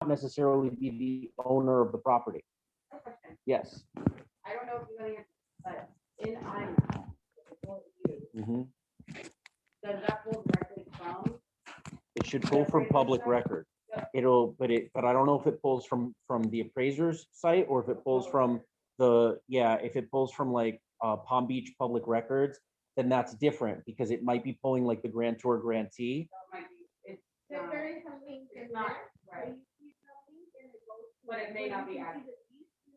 necessarily be the owner of the property. Yes. I don't know if you're gonna, but in IMAP, does that pull directly from? It should pull from public record. But I don't know if it pulls from the appraiser's site or if it pulls from if it pulls from like Palm Beach Public Records, then that's different because it might be pulling like the grantor grantee. It's not, right. But it may not be accurate.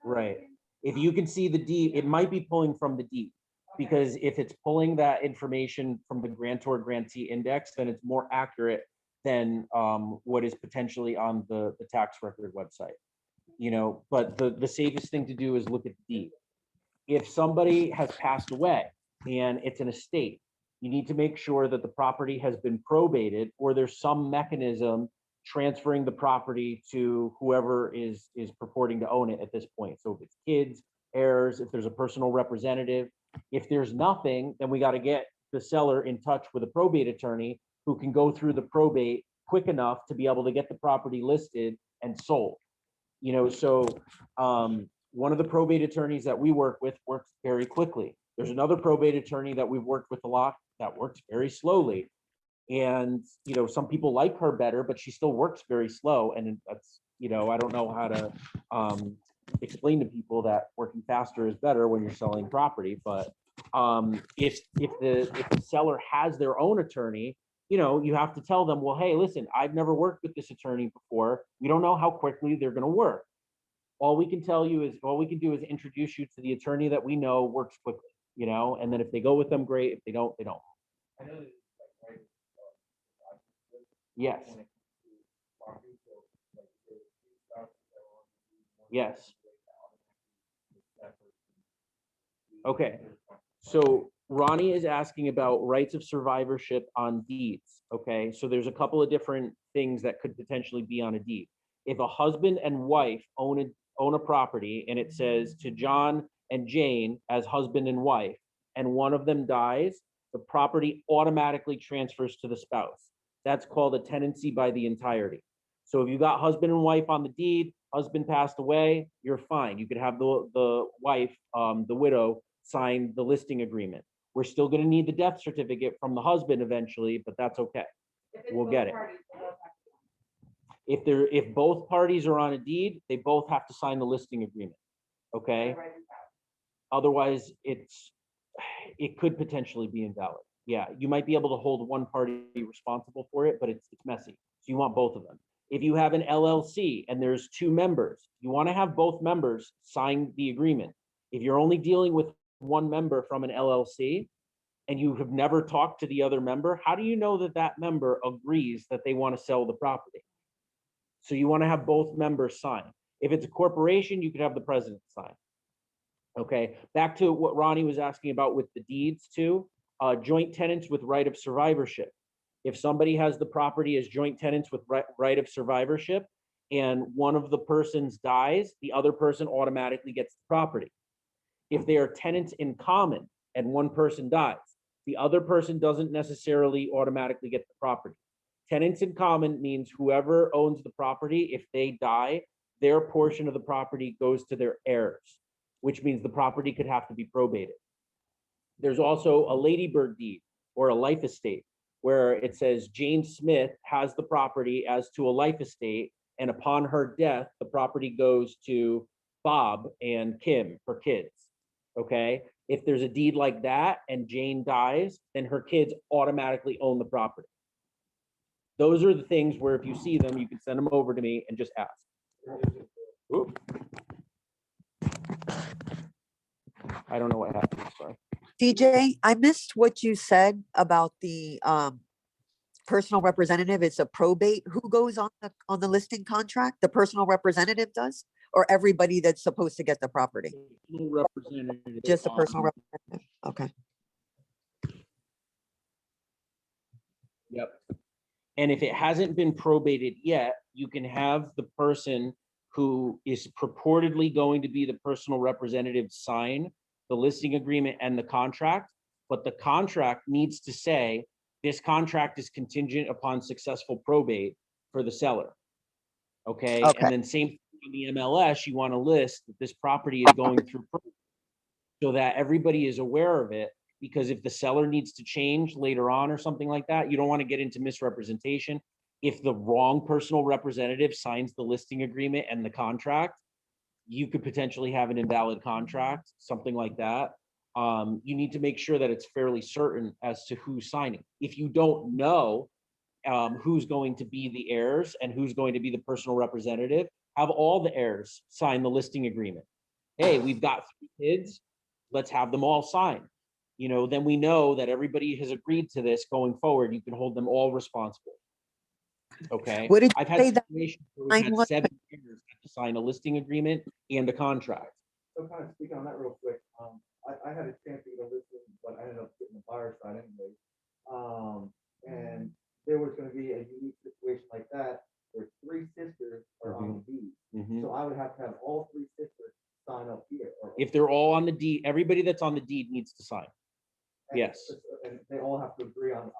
Right. If you can see the deed, it might be pulling from the deed. Because if it's pulling that information from the grantor grantee index, then it's more accurate than what is potentially on the tax record website. You know, but the safest thing to do is look at the deed. If somebody has passed away and it's an estate, you need to make sure that the property has been probated or there's some mechanism transferring the property to whoever is purporting to own it at this point. So if it's kids, heirs, if there's a personal representative. If there's nothing, then we got to get the seller in touch with a probate attorney who can go through the probate quick enough to be able to get the property listed and sold. You know, so one of the probate attorneys that we work with works very quickly. There's another probate attorney that we've worked with a lot that works very slowly. And, you know, some people like her better, but she still works very slow. And that's, you know, I don't know how to explain to people that working faster is better when you're selling property. But if the seller has their own attorney, you know, you have to tell them, well, hey, listen, I've never worked with this attorney before. We don't know how quickly they're going to work. All we can do is introduce you to the attorney that we know works quickly, you know, and then if they go with them, great. If they don't, they don't. Yes. Yes. Okay. So Ronnie is asking about rights of survivorship on deeds. Okay. So there's a couple of different things that could potentially be on a deed. If a husband and wife own a property and it says to John and Jane as husband and wife, and one of them dies, the property automatically transfers to the spouse. That's called a tenancy by the entirety. So if you got husband and wife on the deed, husband passed away, you're fine. You could have the wife, the widow, sign the listing agreement. We're still going to need the death certificate from the husband eventually, but that's okay. We'll get it. If both parties are on a deed, they both have to sign the listing agreement. Okay. Otherwise, it could potentially be invalid. Yeah, you might be able to hold one party responsible for it, but it's messy. So you want both of them. If you have an LLC and there's two members, you want to have both members sign the agreement. If you're only dealing with one member from an LLC and you have never talked to the other member, how do you know that that member agrees that they want to sell the property? So you want to have both members sign. If it's a corporation, you could have the president sign. Okay, back to what Ronnie was asking about with the deeds too. Joint tenants with right of survivorship. If somebody has the property as joint tenants with right of survivorship and one of the persons dies, the other person automatically gets the property. If they are tenants in common and one person dies, the other person doesn't necessarily automatically get the property. Tenants in common means whoever owns the property, if they die, their portion of the property goes to their heirs, which means the property could have to be probated. There's also a ladybird deed or a life estate where it says Jane Smith has the property as to a life estate, and upon her death, the property goes to Bob and Kim, her kids. Okay. If there's a deed like that and Jane dies, then her kids automatically own the property. Those are the things where if you see them, you can send them over to me and just ask. Ooh. I don't know what happened. Sorry. DJ, I missed what you said about the personal representative. It's a probate. Who goes on the listing contract? The personal representative does, or everybody that's supposed to get the property? Representative. Just a personal representative. Okay. Yep. And if it hasn't been probated yet, you can have the person who is purportedly going to be the personal representative sign the listing agreement and the contract, but the contract needs to say this contract is contingent upon successful probate for the seller. Okay, Okay. and then same in the MLS, you want to list that this property is going through probate, so that everybody is aware of it. Because if the seller needs to change later on or something like that, you don't want to get into misrepresentation. If the wrong personal representative signs the listing agreement and the contract, you could potentially have an invalid contract, something like that. You need to make sure that it's fairly certain as to who's signing. If you don't know who's going to be the heirs and who's going to be the personal representative, have all the heirs sign the listing agreement. Hey, we've got 3 kids, let's have them all sign. Then we know that everybody has agreed to this going forward. You can hold them all responsible. Okay. What did you I've had say that situations where we've had 9/11 7 heirs have to sign a listing agreement and a contract. So kind of speaking on that real quick, I had a chance to get a listing, but I ended up getting the buyer side anyway. And there was gonna be a unique situation like that, where 3 sisters are on the deed. Mhm. So I would have to have all 3 sisters sign up here. If they're all on the deed, everybody that's on the deed needs to sign. and- yes. And they all have to agree on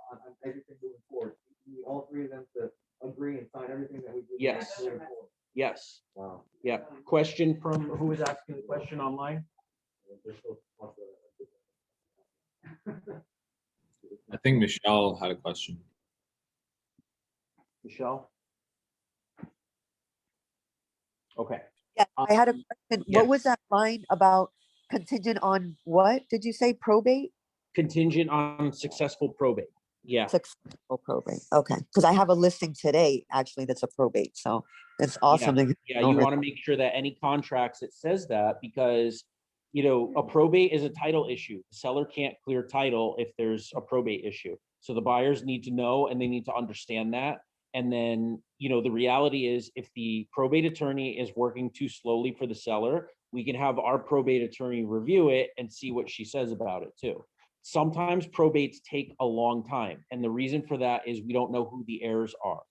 everything moving forward. We need all 3 of them to agree and sign everything that we do. Yes. moving forward. Yes. Wow. Yeah. Question from who was asking the question online? I think Michelle had a question. Michelle? Okay. Yeah, I had a question. yes. What was that line about contingent on what? Did you say probate? Contingent on successful probate. Yeah. Successful probate. Okay, because I have a listing today, actually, that's a probate, so it's awesome. to get Yeah, you over. want to make sure that any contracts, it says that, because a probate is a title issue. The seller can't clear title if there's a probate issue. So the buyers need to know and they need to understand that. And then, the reality is, if the probate attorney is working too slowly for the seller, we can have our probate attorney review it and see what she says about it too. Sometimes probates take a long time. And the reason for that is we don't know who the heirs are.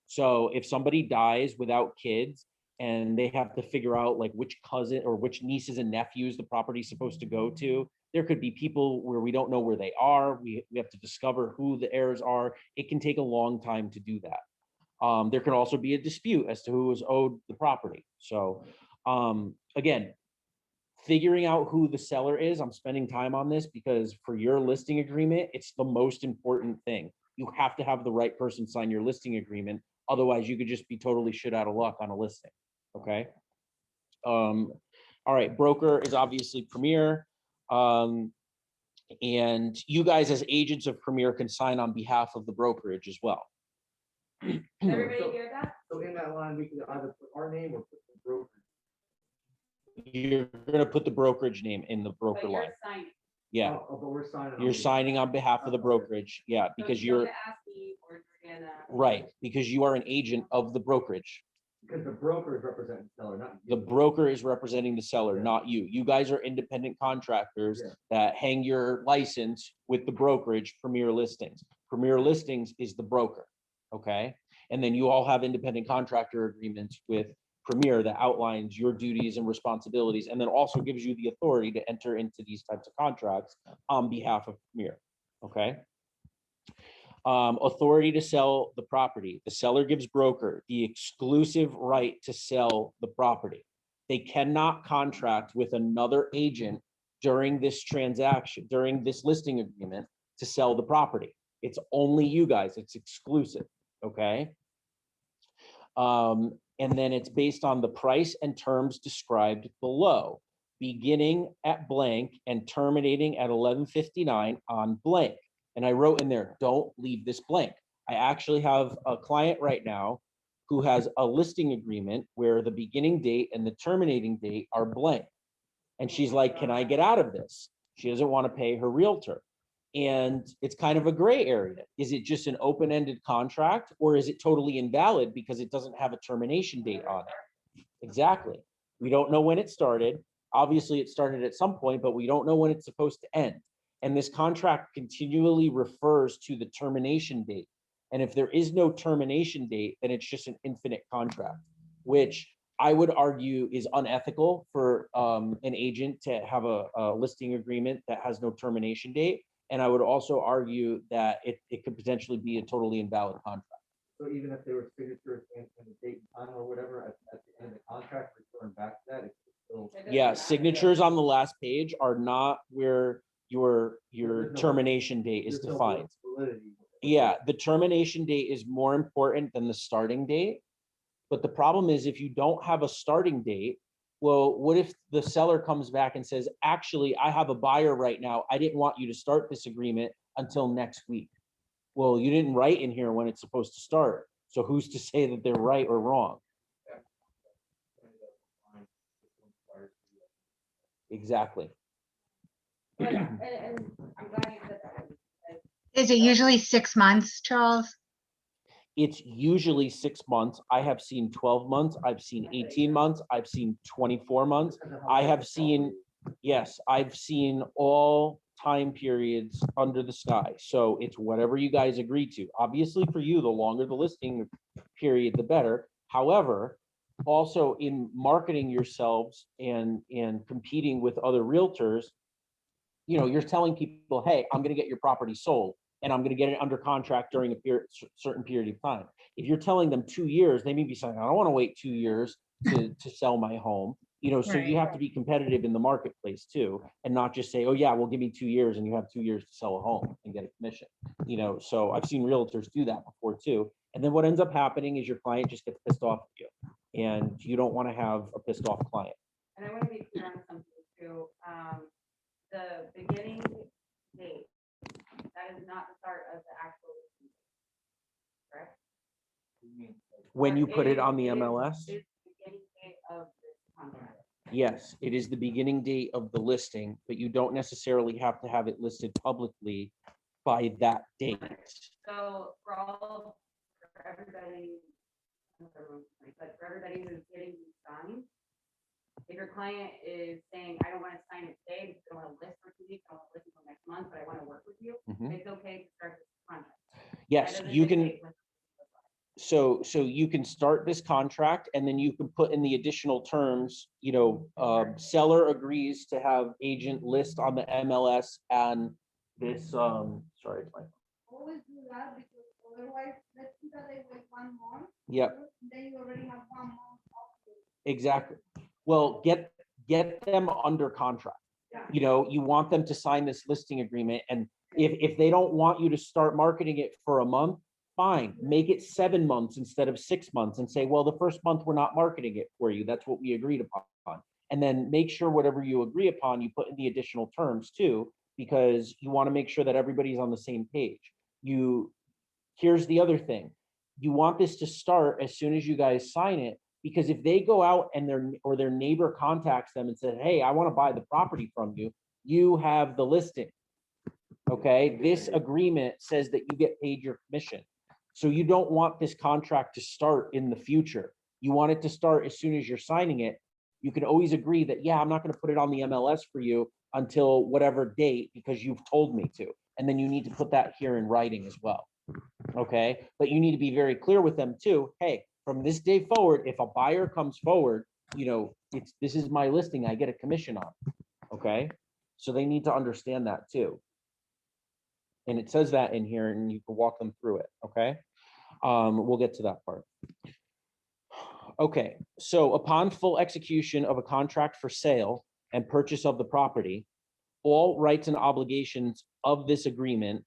So if somebody dies without kids and they have to figure out like which cousin or which nieces and nephews the property's supposed to go to, there could be people where we don't know where they are. We have to discover who the heirs are. It can take a long time to do that. There can also be a dispute as to who is owed the property. So again, figuring out who the seller is, I'm spending time on this because for your listing agreement, it's the most important thing. You have to have the right person sign your listing agreement. Otherwise, you could just be totally shit out of luck on a listing. Okay. All right. Broker is obviously Premier. And you guys as agents of Premier can sign on behalf of the brokerage as well. Everybody hear that? So in that line, we can either put our name or put the broker. You're going to put the brokerage name in the broker But line. you're signing. Yeah. But we're signing. on You're the- signing on behalf of the brokerage. Yeah, So because you're you're gonna ask me or you're gonna. right, because you are an agent of the brokerage. Because the broker is representing the seller, not. The you. broker is representing the seller, Yeah. not you. You guys are independent contractors Yeah. that hang your license with the brokerage, Premier Listings. Premier Listings is the broker, okay? And then you all have independent contractor agreements with Premier that outlines your duties and responsibilities, and then also gives you the authority to enter into these types of contracts on behalf of Premier, okay? Authority to sell the property. The seller gives broker the exclusive right to sell the property. They cannot contract with another agent during this transaction, during this listing agreement to sell the property. It's only you guys, it's exclusive, okay? And then it's based on the price and terms described below, beginning at blank and terminating at 11:59 on blank. And I wrote in there, don't leave this blank. I actually have a client right now who has a listing agreement where the beginning date and the terminating date are blank. And she's like, can I get out of this? She doesn't want to pay her realtor. And it's kind of a gray area. Is it just an open-ended contract, or is it totally invalid because it doesn't have a termination date on it? Exactly. We don't know when it started. Obviously, it started at some point, but we don't know when it's supposed to end. And this contract continually refers to the termination date. And if there is no termination date, then it's just an infinite contract, which I would argue is unethical for an agent to have a listing agreement that has no termination date. And I would also argue that it could potentially be a totally invalid contract. So even if there were signatures and the date and time or whatever at the end of the contract, referring back to that, it's still. Yeah, signatures on the last page are not where your There's no- termination date is there's no defined. validity. Yeah, the termination date is more important than the starting date. But the problem is if you don't have a starting date, well, what if the seller comes back and says, actually, I have a buyer right now. I didn't want you to start this agreement until next week. Well, you didn't write in here when it's supposed to start. So who's to say that they're right or wrong? Exactly. But, and I'm glad you said that. Is it usually 6 months, Charles? It's usually 6 months. I have seen 12 months. I've seen 18 months. I've seen 24 months. I have seen, yes, I've seen all time periods under the sky. So it's whatever you guys agree to. Obviously for you, the longer the listing period, the better. However, also in marketing yourselves and competing with other realtors, you know, you're telling people, hey, I'm going to get your property sold and I'm going to get it under contract during a certain period of time. If you're telling them 2 years, they may be saying, I don't want to wait 2 years to sell my home. You know, so you Right. have to be competitive in the marketplace too, and not just say, oh yeah, well, give me 2 years and you have 2 years to sell a home and get a commission. You know, so I've seen realtors do that before too. And then what ends up happening is your client just gets pissed off at you, and you don't want to have a pissed off client. And I want to be clear on something too. The beginning date, that is not the start of the actual listing date, correct? When you put it on the It is MLS, the beginning date of this contract. yes, it is the beginning date of the listing, but you don't necessarily have to have it listed publicly by that date. So for everybody, but for everybody who's getting these signed, if your client is saying, I don't want to sign it today, because I don't want to list for 2 weeks, I want to list until next month, but I want to work with you, Mhm. it's okay to start this contract. Yes, That doesn't you can. dictate what- So you can start this contract and then you can put in the additional terms, you know, seller agrees to have agent list on the MLS and this, sorry, it's my, Always do that because otherwise, let's see that they wait 1 month. Yep. Then you already have 1 month. exactly. Well, get them under contract. You know, you want them to sign this listing agreement, and if they don't want you to start marketing it for a month, fine, make it 7 months instead of 6 months and say, well, the first month we're not marketing it for you. That's what we agreed upon. And then make sure whatever you agree upon, you put in the additional terms too, because you want to make sure that everybody's on the same page. Here's the other thing. You want this to start as soon as you guys sign it, because if they go out and their neighbor contacts them and says, hey, I want to buy the property from you, you have the listing. Okay, this agreement says that you get paid your commission. So you don't want this contract to start in the future. You want it to start as soon as you're signing it. You can always agree that, yeah, I'm not going to put it on the MLS for you until whatever date because you've told me to. And then you need to put that here in writing as well. Okay, but you need to be very clear with them too. Hey, from this day forward, if a buyer comes forward, you know, this is my listing, I get a commission on. Okay, so they need to understand that too. And it says that in here and you can walk them through it, okay? We'll get to that part. Okay, so upon full execution of a contract for sale and purchase of the property, all rights and obligations of this agreement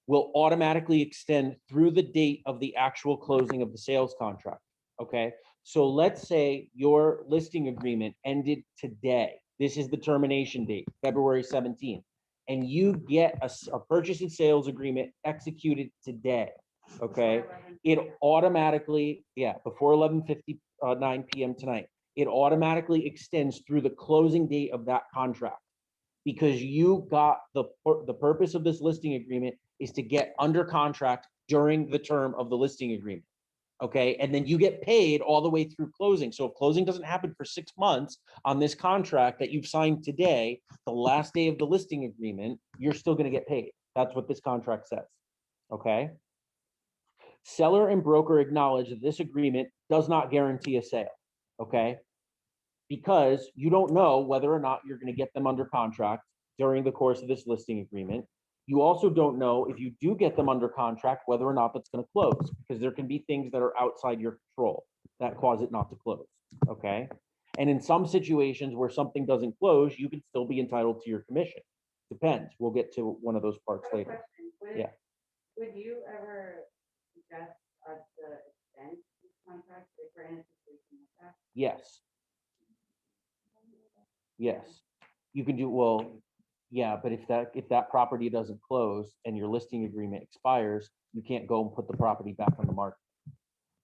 will automatically extend through the date of the actual closing of the sales contract, okay? So let's say your listing agreement ended today. This is the termination date, February 17th. And you get a purchase and sales agreement executed today, okay? It automatically, yeah, before 11:59 p.m. tonight, it automatically extends through the closing date of that contract, because you got the purpose of this listing agreement is to get under contract during the term of the listing agreement. Okay, and then you get paid all the way through closing. So if closing doesn't happen for 6 months on this contract that you've signed today, the last day of the listing agreement, you're still going to get paid. That's what this contract says. Okay. Seller and broker acknowledge that this agreement does not guarantee a sale. Okay. Because you don't know whether or not you're going to get them under contract during the course of this listing agreement. You also don't know if you do get them under contract, whether or not that's gonna close, because there can be things that are outside your control that cause it not to close, okay? And in some situations where something doesn't close, you can still be entitled to your commission. Depends. We'll get to one of those parts Quick later. question, would- Yeah. Would you ever suggest us to extend this contract if we're in a situation like that? Yes. Yes. You can do, well, yeah, but if that property doesn't close and your listing agreement expires, you can't go and put the property back on the market.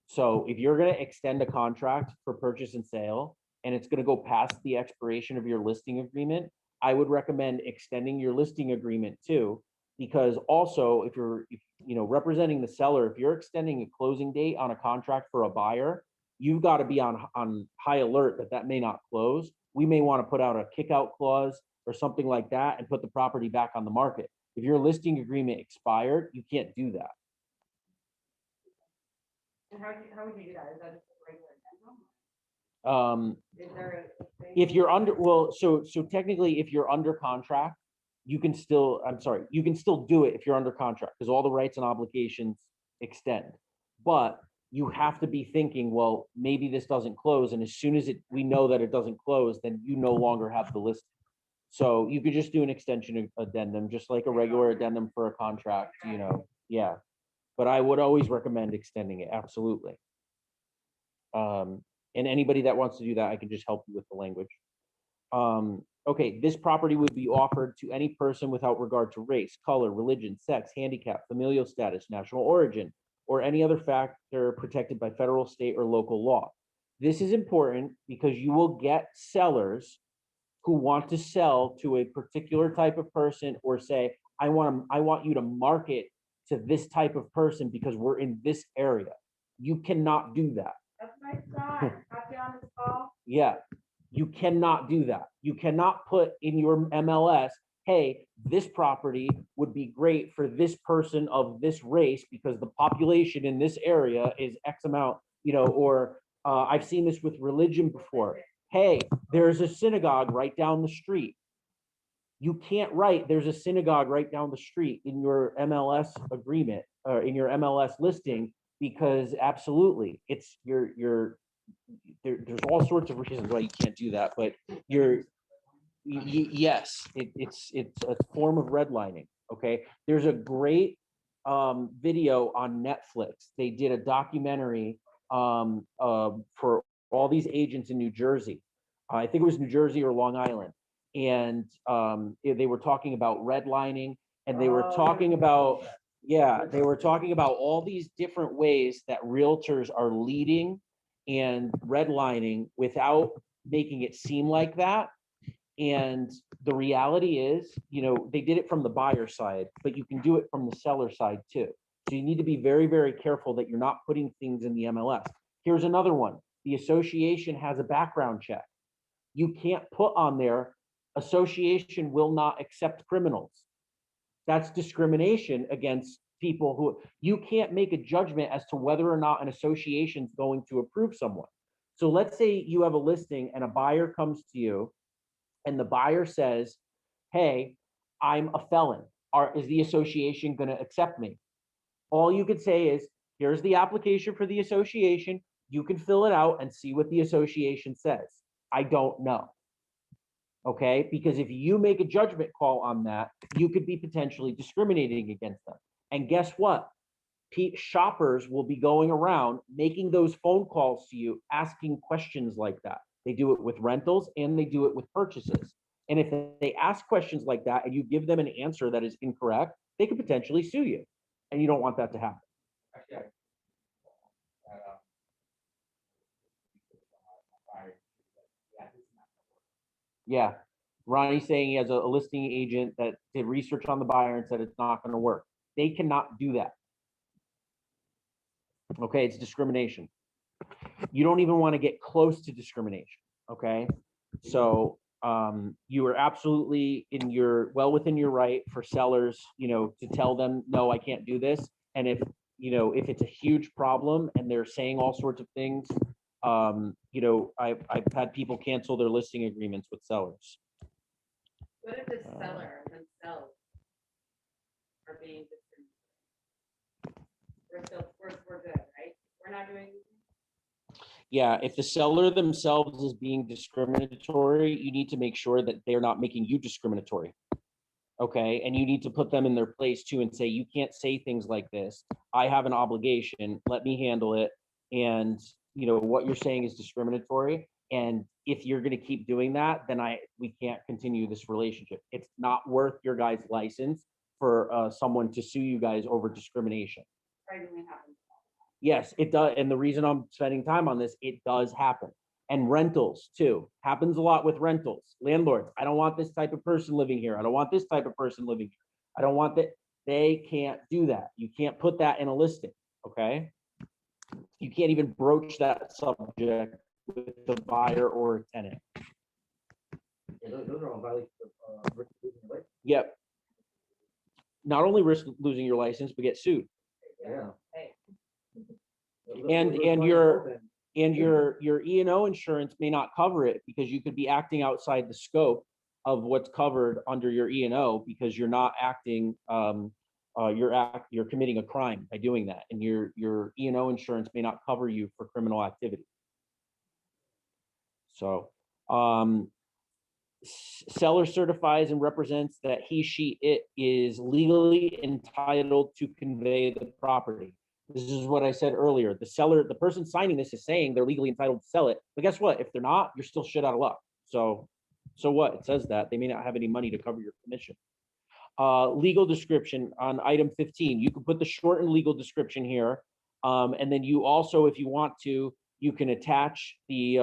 So if you're gonna extend a contract for purchase and sale, and it's gonna go past the expiration of your listing agreement, I would recommend extending your listing agreement too. Because also, if you know, representing the seller, if you're extending a closing date on a contract for a buyer, you've got to be on high alert that that may not close. We may want to put out a kick-out clause or something like that and put the property back on the market. If your listing agreement expired, you can't do that. And how would you do that? Is that just a regular addendum? Is there a thing? If you're under, well, so technically, if you're under contract, you can still, I'm sorry, you can still do it if you're under contract, because all the rights and obligations extend. But you have to be thinking, well, maybe this doesn't close, and as soon as we know that it doesn't close, then you no longer have the listing. So you could just do an extension addendum, just like a regular addendum for a contract, you know, yeah. But I would always recommend extending it, absolutely. And anybody that wants to do that, I can just help you with the language. Okay, this property would be offered to any person without regard to race, color, religion, sex, handicap, familial status, national origin, or any other factor protected by federal, state, or local law. This is important because you will get sellers who want to sell to a particular type of person or say, I want you to market to this type of person because we're in this area. You cannot do that. That's my son, copy on this call. Yeah, you cannot do that. You cannot put in your MLS, hey, this property would be great for this person of this race because the population in this area is X amount, you know, or I've seen this with religion before. Hey, there's a synagogue right down the street. You can't write, there's a synagogue right down the street in your MLS agreement or in your MLS listing, because absolutely, it's there's all sorts of reasons why you can't do that, but yes, it's a form of redlining. Okay, there's a great video on Netflix. They did a documentary for all these agents in New Jersey. I think it was New Jersey or Long Island, and they were talking about redlining, and they were talking about, yeah, they were talking about all these different ways that realtors are leading and redlining without making it seem like that. And the reality is, you know, they did it from the buyer side, but you can do it from the seller side too. So you need to be very, very careful that you're not putting things in the MLS. Here's another one. The association has a background check. You can't put on there, association will not accept criminals. That's discrimination against people who, you can't make a judgment as to whether or not an association is going to approve someone. So let's say you have a listing and a buyer comes to you and the buyer says, hey, I'm a felon. Is the association going to accept me? All you could say is, here's the application for the association. You can fill it out and see what the association says. I don't know. Okay, because if you make a judgment call on that, you could be potentially discriminating against them. And guess what? Shoppers will be going around making those phone calls to you, asking questions like that. They do it with rentals and they do it with purchases. And if they ask questions like that and you give them an answer that is incorrect, they could potentially sue you. And you don't want that to happen. Yeah. Ronnie's saying he has a listing agent that did research on the buyer and said it's not going to work. They cannot do that. Okay, it's discrimination. You don't even want to get close to discrimination. Okay, so you are absolutely well within your right for sellers, you know, to tell them, no, I can't do this. And if, you know, if it's a huge problem and they're saying all sorts of things, you know, I've had people cancel their listing agreements with sellers. What if the seller themselves are being discriminatory. We're good, right? We're not doing. Yeah, if the seller themselves is being discriminatory, you need to make sure that they're not making you discriminatory. Okay, and you need to put them in their place too and say, you can't say things like this. I have an obligation, let me handle it. And you know, what you're saying is discriminatory. And if you're gonna keep doing that, then we can't continue this relationship. It's not worth your guys' license for someone to sue you guys over discrimination. Regularly happens. Yes, it does. And the reason I'm spending time on this, it does happen. And rentals too, happens a lot with rentals. Landlords, I don't want this type of person living here. I don't want this type of person living here. I don't want that. They can't do that. You can't put that in a listing, okay? You can't even broach that subject with a buyer or a tenant. Yeah, those are all violations of, risk of losing your license. Yep. Not only risk losing your license, but get sued. Yeah. Hey, And your E&O insurance may not cover it because you could be acting outside the scope of what's covered under your E&O because you're not acting, you're committing a crime by doing that, and your E&O insurance may not cover you for criminal activity. So, seller certifies and represents that it is legally entitled to convey the property. This is what I said earlier. The person signing this is saying they're legally entitled to sell it. But guess what? If they're not, you're still shit out of luck. So what? It says that they may not have any money to cover your commission. Legal description on item 15. You can put the shortened legal description here. And then you also, if you want to, you can attach the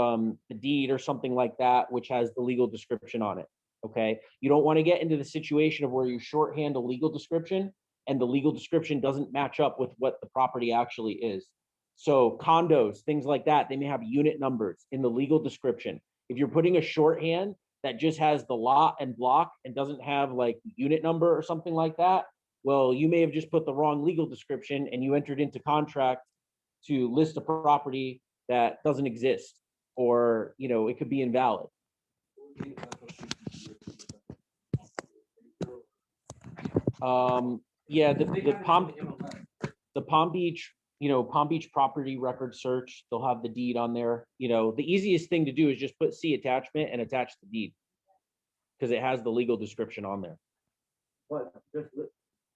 deed or something like that, which has the legal description on it. Okay. You don't want to get into the situation of where you shorthand a legal description and the legal description doesn't match up with what the property actually is. So condos, things like that, they may have unit numbers in the legal description. If you're putting a shorthand that just has the lot and block and doesn't have like unit number or something like that, well, you may have just put the wrong legal description and you entered into contract to list a property that doesn't exist, or, you know, it could be invalid. Yeah, the Palm Beach, you know, Palm Beach property record search, they'll have the deed on there. You know, the easiest thing to do is just put C attachment and attach the deed because it has the legal description on there. But just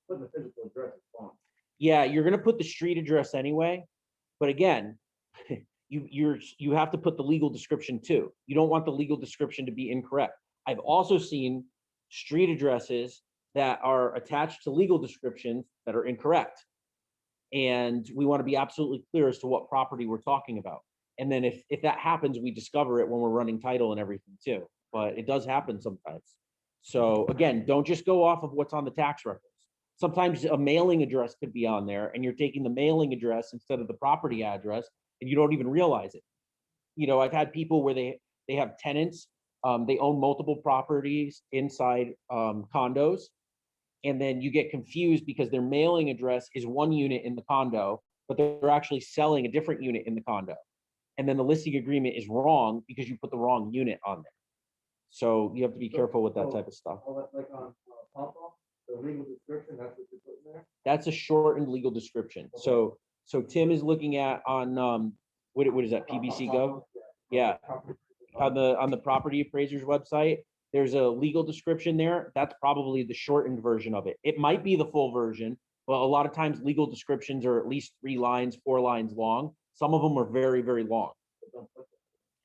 put the physical address is fine. Yeah, you're gonna put the street address anyway, but again, you have to put the legal description too. You don't want the legal description to be incorrect. I've also seen street addresses that are attached to legal descriptions that are incorrect. And we want to be absolutely clear as to what property we're talking about. And then if that happens, we discover it when we're running title and everything too. But it does happen sometimes. So again, don't just go off of what's on the tax records. Sometimes a mailing address could be on there and you're taking the mailing address instead of the property address and you don't even realize it. You know, I've had people where they have tenants, they own multiple properties inside condos, and then you get confused because their mailing address is one unit in the condo, but they're actually selling a different unit in the condo. And then the listing agreement is wrong because you put the wrong unit on there. So you have to be careful with that type of stuff. Like on Papa, the legal description, that's what you're putting there? That's a shortened legal description. Okay. So Tim is looking at on what is that, PBC Go? Yeah, on the property appraiser's website, there's a legal description there. That's probably the shortened version of it. It might be the full version, but a lot of times legal descriptions are at least 3 lines, 4 lines long. Some of them are very, very long.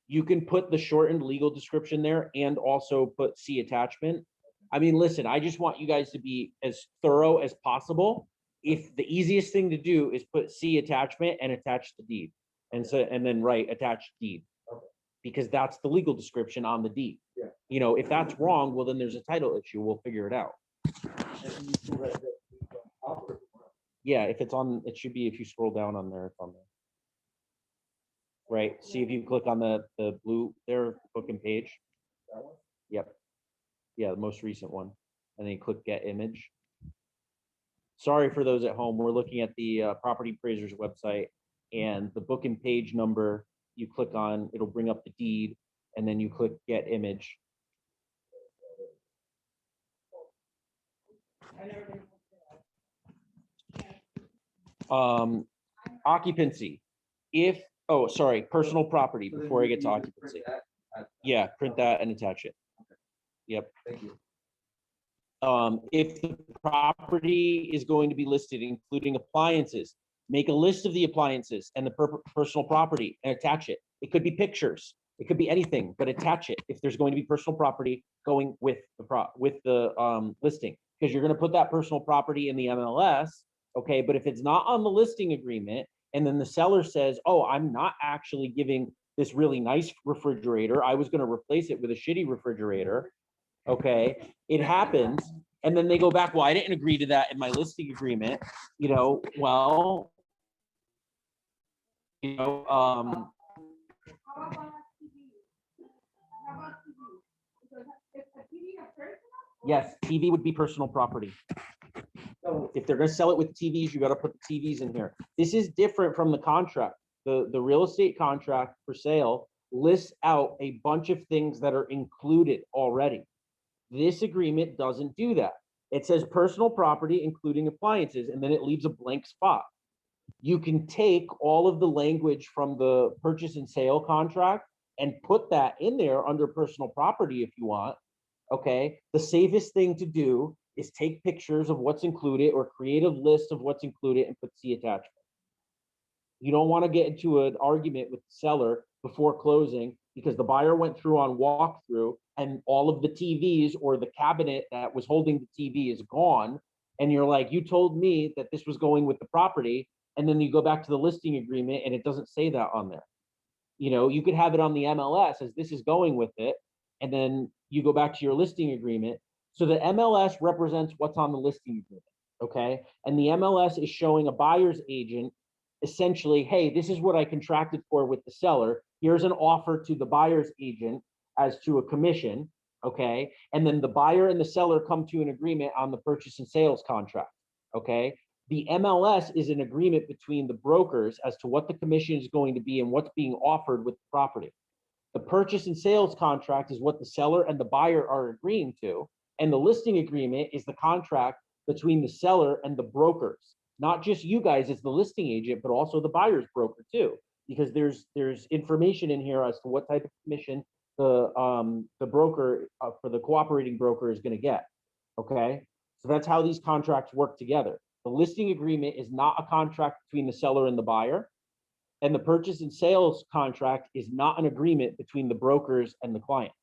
You can put the shortened legal description there and also put C attachment. I mean, listen, I just want you guys to be as thorough as possible. If the easiest thing to do is put C attachment and attach the deed, and then write attached deed, because that's the legal description on the deed. Yeah. You know, if that's wrong, well, then there's a title issue. We'll figure it out. Yeah, if it's on, it should be, if you scroll down on there, it's on there. Right, see if you click on the blue there, booking page. That one? Yep. Yeah, the most recent one. And then you click get image. Sorry for those at home. We're looking at the property appraiser's website, and the booking page number you click on, it'll bring up the deed, and then you click get image. Occupancy. If, oh, sorry, personal property So then before I you- get to you just print occupancy. that. Yeah, print that and attach it. Yep. Thank you. If the property is going to be listed, including appliances, make a list of the appliances and the personal property and attach it. It could be pictures, it could be anything, but attach it if there's going to be personal property going with the listing, because you're going to put that personal property in the MLS, okay? But if it's not on the listing agreement, and then the seller says, "Oh, I'm not actually giving this really nice refrigerator. I was going to replace it with a shitty refrigerator." Okay, it happens, and then they go back, "Well, I didn't agree to that in my listing agreement." Well, How about TV? How about TV? Because if a TV is personal. yes, TV would be personal property. So, If they're gonna sell it with TVs, you gotta put the TVs in here. This is different from the contract. The real estate contract for sale lists out a bunch of things that are included already. This agreement doesn't do that. It says personal property, including appliances, and then it leaves a blank spot. You can take all of the language from the purchase and sale contract and put that in there under personal property if you want. Okay, the safest thing to do is take pictures of what's included or create a list of what's included and put C attachment. You don't want to get into an argument with the seller before closing because the buyer went through on walkthrough and all of the TVs or the cabinet that was holding the TV is gone. And you're like, "You told me that this was going with the property." And then you go back to the listing agreement and it doesn't say that on there. You could have it on the MLS as this is going with it. And then you go back to your listing agreement. So the MLS represents what's on the listing agreement. Okay. And the MLS is showing a buyer's agent essentially, "Hey, this is what I contracted for with the seller. Here's an offer to the buyer's agent as to a commission." Okay. And then the buyer and the seller come to an agreement on the purchase and sales contract. Okay. The MLS is an agreement between the brokers as to what the commission is going to be and what's being offered with the property. The purchase and sales contract is what the seller and the buyer are agreeing to. And the listing agreement is the contract between the seller and the brokers. Not just you guys as the listing agent, but also the buyer's broker too. Because there's information in here as to what type of commission the broker for the cooperating broker is going to get. Okay, so that's how these contracts work together. The listing agreement is not a contract between the seller and the buyer, and the purchase and sales contract is not an agreement between the brokers and the clients.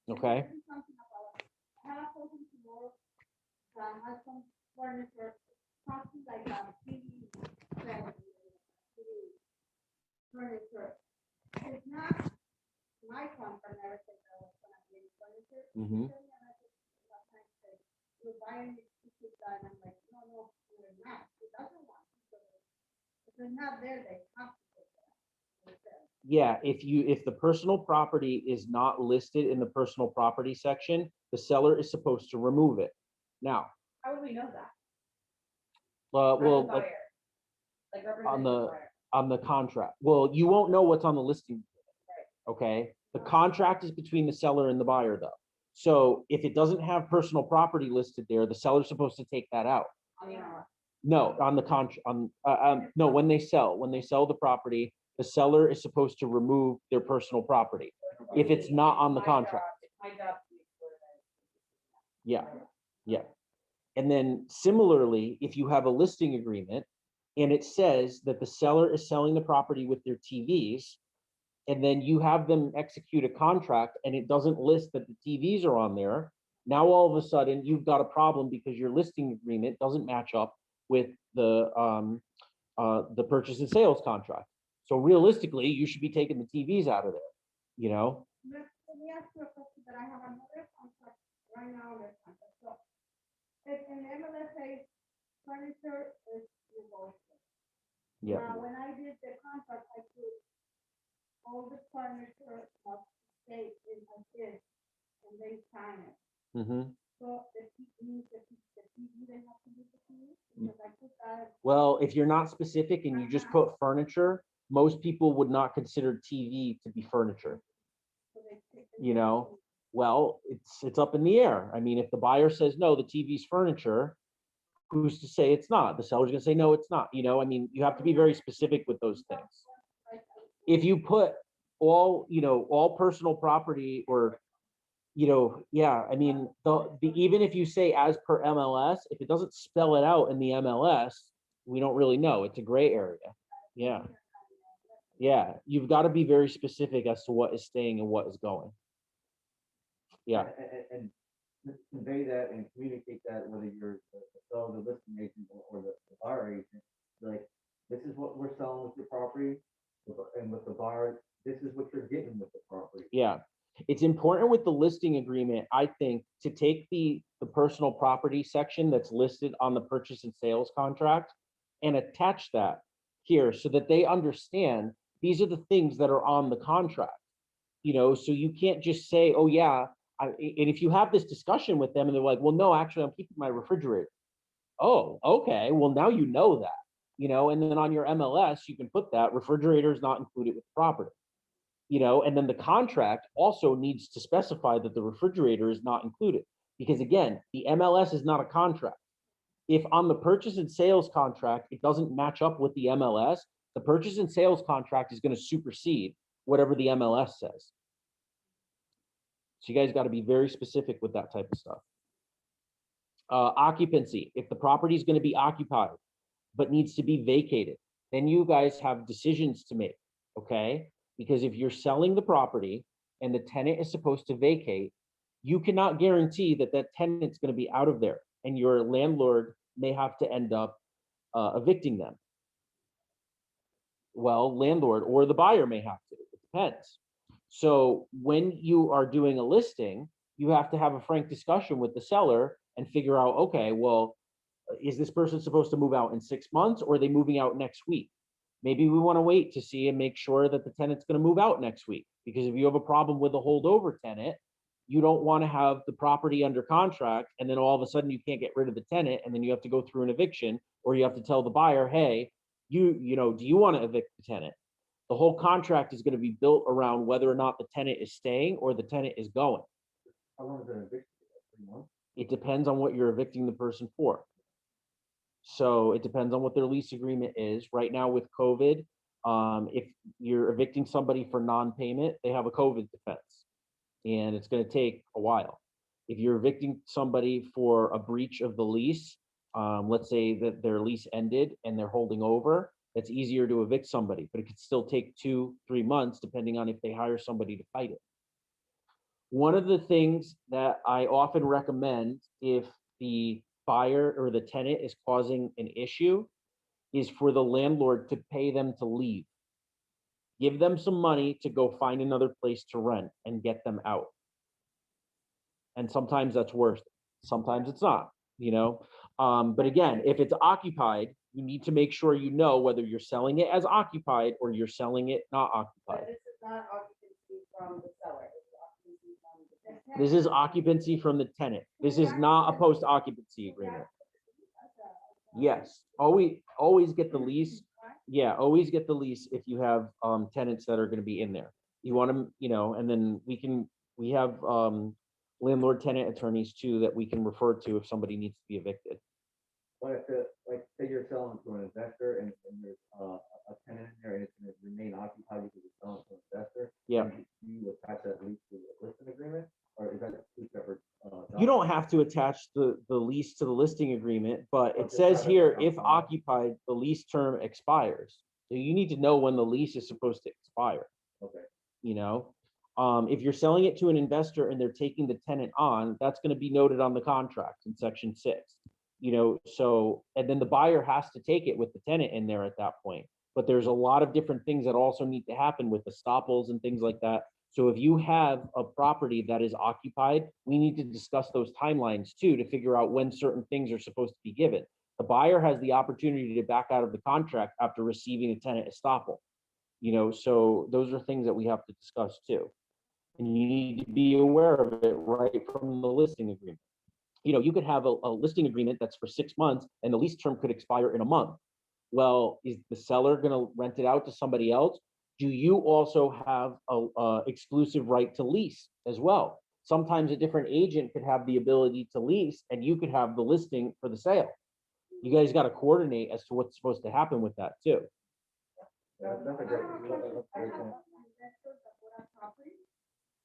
Okay, Something about, I have a person tomorrow, has some furniture, something like TV, set, TV, furniture. It's not my company, never said that I was gonna be any furniture. Mhm. You're buying it, and I'm like, no, you're not, it doesn't want. If they're not there, they have to take that. yeah, if the personal property is not listed in the personal property section, the seller is supposed to remove it. Now, How would we know that? well, As a buyer, like representing the buyer. on the contract, well, you won't know what's on the listing. Okay, the contract is between the seller and the buyer though. So if it doesn't have personal property listed there, the seller's supposed to take that out. On the MLS. No, on the no, when they sell the property, the seller is supposed to remove their personal property if it's not on the contract. It's my job to make sure that. Yeah, yeah. And then similarly, if you have a listing agreement and it says that the seller is selling the property with their TVs, and then you have them execute a contract and it doesn't list that the TVs are on there, now all of a sudden you've got a problem because your listing agreement doesn't match up with the purchase and sales contract. So realistically, you should be taking the TVs out of there, Let me ask you a question, that I have another contract right now, on this contract, so. If in MLS says furniture is negotiable. Yeah. Now, when I did the contract, I put all the furniture must stay in a this, and they sign it. Mm-hmm. So the TV, they have to do the TV, because I put that. Well, if you're not specific and you just put furniture, most people would not consider TV to be furniture. So they take the Well, it's up in the air. I mean, if the buyer says, "No, the TV's furniture," who's to say it's not? The seller's gonna say, no, it's not, you know, I mean, you have to be very specific with those things. If you put all, you know, all personal property or, you know, yeah, I mean, even if you say as per MLS, if it doesn't spell it out in the MLS, we don't really know. It's a gray area. Yeah. Yeah, you've got to be very specific as to what is staying and what is going. Yeah, And convey that and communicate that, whether you're the seller, the listing agent, or the buyer agent, like, this is what we're selling with your property, and with the buyer, this is what you're getting with the property. yeah. It's important with the listing agreement, I think, to take the personal property section that's listed on the purchase and sales contract and attach that here so that they understand these are the things that are on the contract. You know, so you can't just say, oh yeah, and if you have this discussion with them and they're like, well, no, actually, I'm keeping my refrigerator. Oh, okay, well, now you know that, you know, and then on your MLS, you can put that refrigerator is not included with the property. You know, and then the contract also needs to specify that the refrigerator is not included. Because again, the MLS is not a contract. If on the purchase and sales contract, it doesn't match up with the MLS, the purchase and sales contract is going to supersede whatever the MLS says. So you guys got to be very specific with that type of stuff. Occupancy, if the property is going to be occupied, but needs to be vacated, then you guys have decisions to make, okay? Because if you're selling the property and the tenant is supposed to vacate, you cannot guarantee that that tenant's going to be out of there, and your landlord may have to end up evicting them. Well, landlord or the buyer may have to, it depends. So when you are doing a listing, you have to have a frank discussion with the seller and figure out, okay, well, is this person supposed to move out in 6 months or are they moving out next week? Maybe we want to wait to see and make sure that the tenant's going to move out next week. Because if you have a problem with a holdover tenant, you don't want to have the property under contract and then all of a sudden you can't get rid of the tenant and then you have to go through an eviction, or you have to tell the buyer, hey, you know, do you want to evict the tenant? The whole contract is going to be built around whether or not the tenant is staying or the tenant is going. How long is an eviction? 3 months? It depends on what you're evicting the person for. So it depends on what their lease agreement is. Right now with COVID, if you're evicting somebody for non-payment, they have a COVID defense, and it's going to take a while. If you're evicting somebody for a breach of the lease, let's say that their lease ended and they're holding over, it's easier to evict somebody, but it could still take 2-3 months depending on if they hire somebody to fight it. One of the things that I often recommend if the buyer or the tenant is causing an issue is for the landlord to pay them to leave. Give them some money to go find another place to rent and get them out. And sometimes that's worth it. Sometimes it's not, you know. But again, if it's occupied, you need to make sure you know whether you're selling it as occupied or you're selling it not occupied. But this is not occupancy from the seller. It's occupancy from the tenant. This is occupancy from the tenant. This is not a post-occupancy agreement. Yes, always get the lease. Yeah, always get the lease if you have tenants that are going to be in there. You want them, you know, and then we have landlord tenant attorneys too that we can refer to if somebody needs to be evicted. But if like, say you're selling to an investor and there's a tenant in there and it's gonna remain occupied because you're selling to an investor. Yeah. then You attach that lease to the listing agreement, or is that two separate? You don't have to attach the lease to the listing agreement, but it Okay, says got it. here, if occupied, the lease term expires. So you need to know when the lease is supposed to expire, Okay. you know? If you're selling it to an investor and they're taking the tenant on, that's going to be noted on the contract in section 6. You know, so, and then the buyer has to take it with the tenant in there at that point. But there's a lot of different things that also need to happen with estoppels and things like that. So if you have a property that is occupied, we need to discuss those timelines too, to figure out when certain things are supposed to be given. The buyer has the opportunity to back out of the contract after receiving a tenant estoppel. You know, so those are things that we have to discuss too. And you need to be aware of it right from the listing agreement. You know, you could have a listing agreement that's for 6 months and the lease term could expire in a month. Well, is the seller going to rent it out to somebody else? Do you also have a exclusive right to lease as well? Sometimes a different agent could have the ability to lease and you could have the listing for the sale. You guys got to coordinate as to what's supposed to happen with that too. That's a I great, have a that's question. a I great have point. an investor that bought a property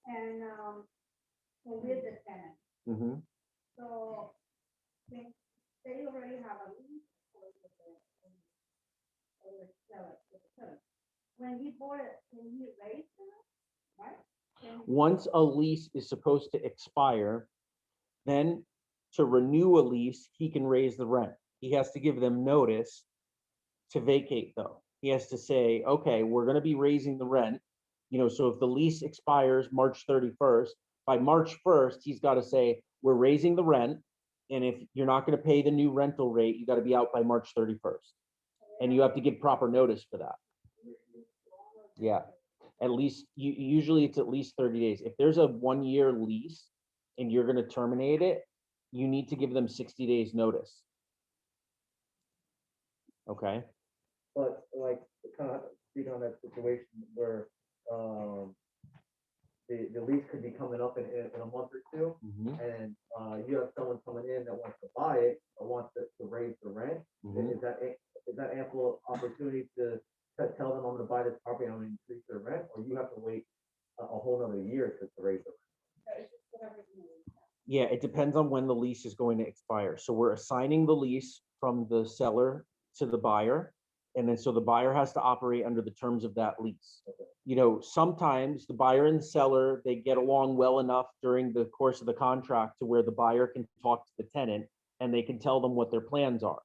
and, so with the tenant. Mm-hmm. So they already have a lease for the seller. When he bought it, can he raise it, right? Once a lease is supposed to expire, then to renew a lease, he can raise the rent. He has to give them notice to vacate though. He has to say, okay, we're gonna be raising the rent. So if the lease expires March 31st, by March 1st, he's got to say, we're raising the rent. And if you're not gonna pay the new rental rate, you got to be out by March 31st. And you have to give proper notice for that. Yeah, at least, usually it's at least 30 days. If there's a 1-year lease and you're gonna terminate it, you need to give them 60 days notice. Okay, But like, kind of speaking on that situation where, the lease could be coming up in a month or two, mhm, and, you have someone coming in that wants to buy it, or wants to raise the rent, mhm. is that ample opportunity to tell them I'm gonna buy this property, I'm gonna increase their rent, or you have to wait a whole nother year to raise the rent? Yeah, it depends on when the lease is going to expire. So we're assigning the lease from the seller to the buyer. And then so the buyer has to operate under the terms of that lease. Sometimes the buyer and the seller, they get along well enough during the course of the contract to where the buyer can talk to the tenant and they can tell them what their plans are.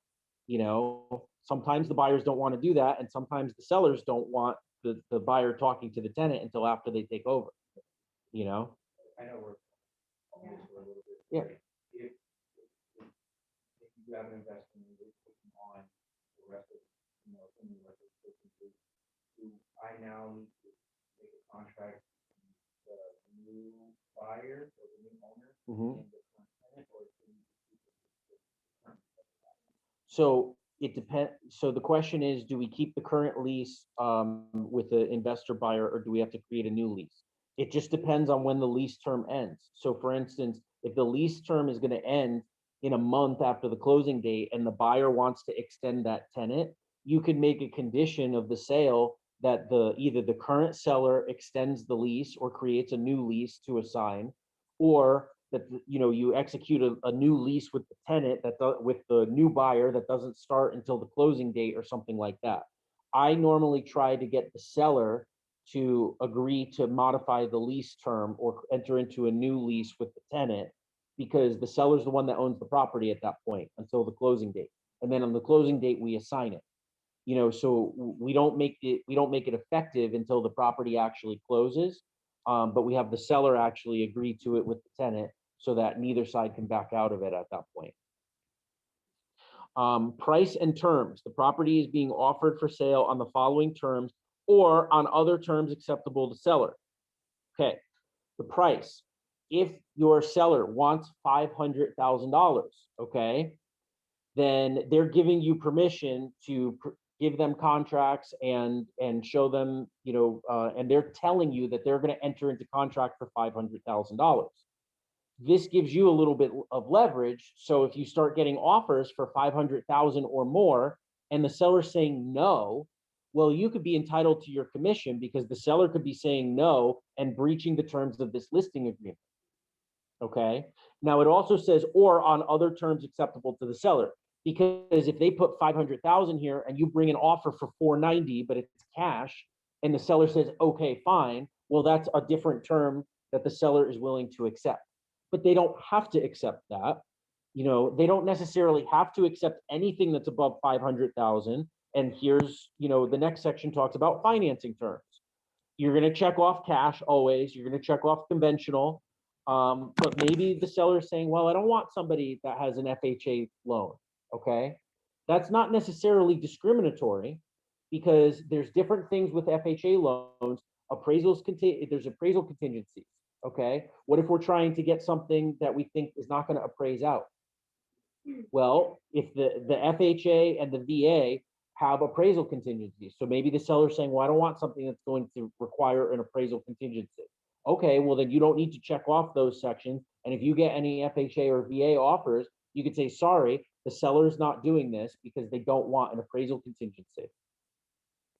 Sometimes the buyers don't want to do that, and sometimes the sellers don't want the buyer talking to the tenant until after they take over. I know we're. Yeah. If you have an investment, you're taking on the rest of, some of the rest of the businesses, do I now need to make a contract with the new buyer or the new owner Mhm. and the current tenant, or can you keep it with the current tenant? So it depends. So the question is, do we keep the current lease with the investor buyer, or do we have to create a new lease? It just depends on when the lease term ends. So for instance, if the lease term is going to end in a month after the closing date and the buyer wants to extend that tenant, you can make a condition of the sale that either the current seller extends the lease or creates a new lease to assign, or that you execute a new lease with the tenant with the new buyer that doesn't start until the closing date or something like that. I normally try to get the seller to agree to modify the lease term or enter into a new lease with the tenant, because the seller's the one that owns the property at that point until the closing date. And then on the closing date, we assign it. So we don't make it effective until the property actually closes. But we have the seller actually agree to it with the tenant so that neither side can back out of it at that point. Price and terms. The property is being offered for sale on the following terms or on other terms acceptable to seller. Okay, the price. If your seller wants $500,000, okay, then they're giving you permission to give them contracts and show them, and they're telling you that they're going to enter into contract for $500,000. This gives you a little bit of leverage. So if you start getting offers for 500,000 or more, and the seller's saying no, well, you could be entitled to your commission because the seller could be saying no and breaching the terms of this listing agreement. Okay. Now it also says, or on other terms acceptable to the seller, because if they put 500,000 here and you bring an offer for 490, but it's cash, and the seller says, okay, fine. Well, that's a different term that the seller is willing to accept, but they don't have to accept that. They don't necessarily have to accept anything that's above 500,000. And here's, the next section talks about financing terms. You're going to check off cash always. You're going to check off conventional. But maybe the seller is saying, well, I don't want somebody that has an FHA loan. Okay. That's not necessarily discriminatory because there's different things with FHA loans. There's appraisal contingencies. Okay. What if we're trying to get something that we think is not going to appraise out? Well, if the FHA and the VA have appraisal contingencies, so maybe the seller's saying, well, I don't want something that's going to require an appraisal contingency. Okay, well, then you don't need to check off those sections. And if you get any FHA or VA offers, you could say, sorry, the seller's not doing this because they don't want an appraisal contingency.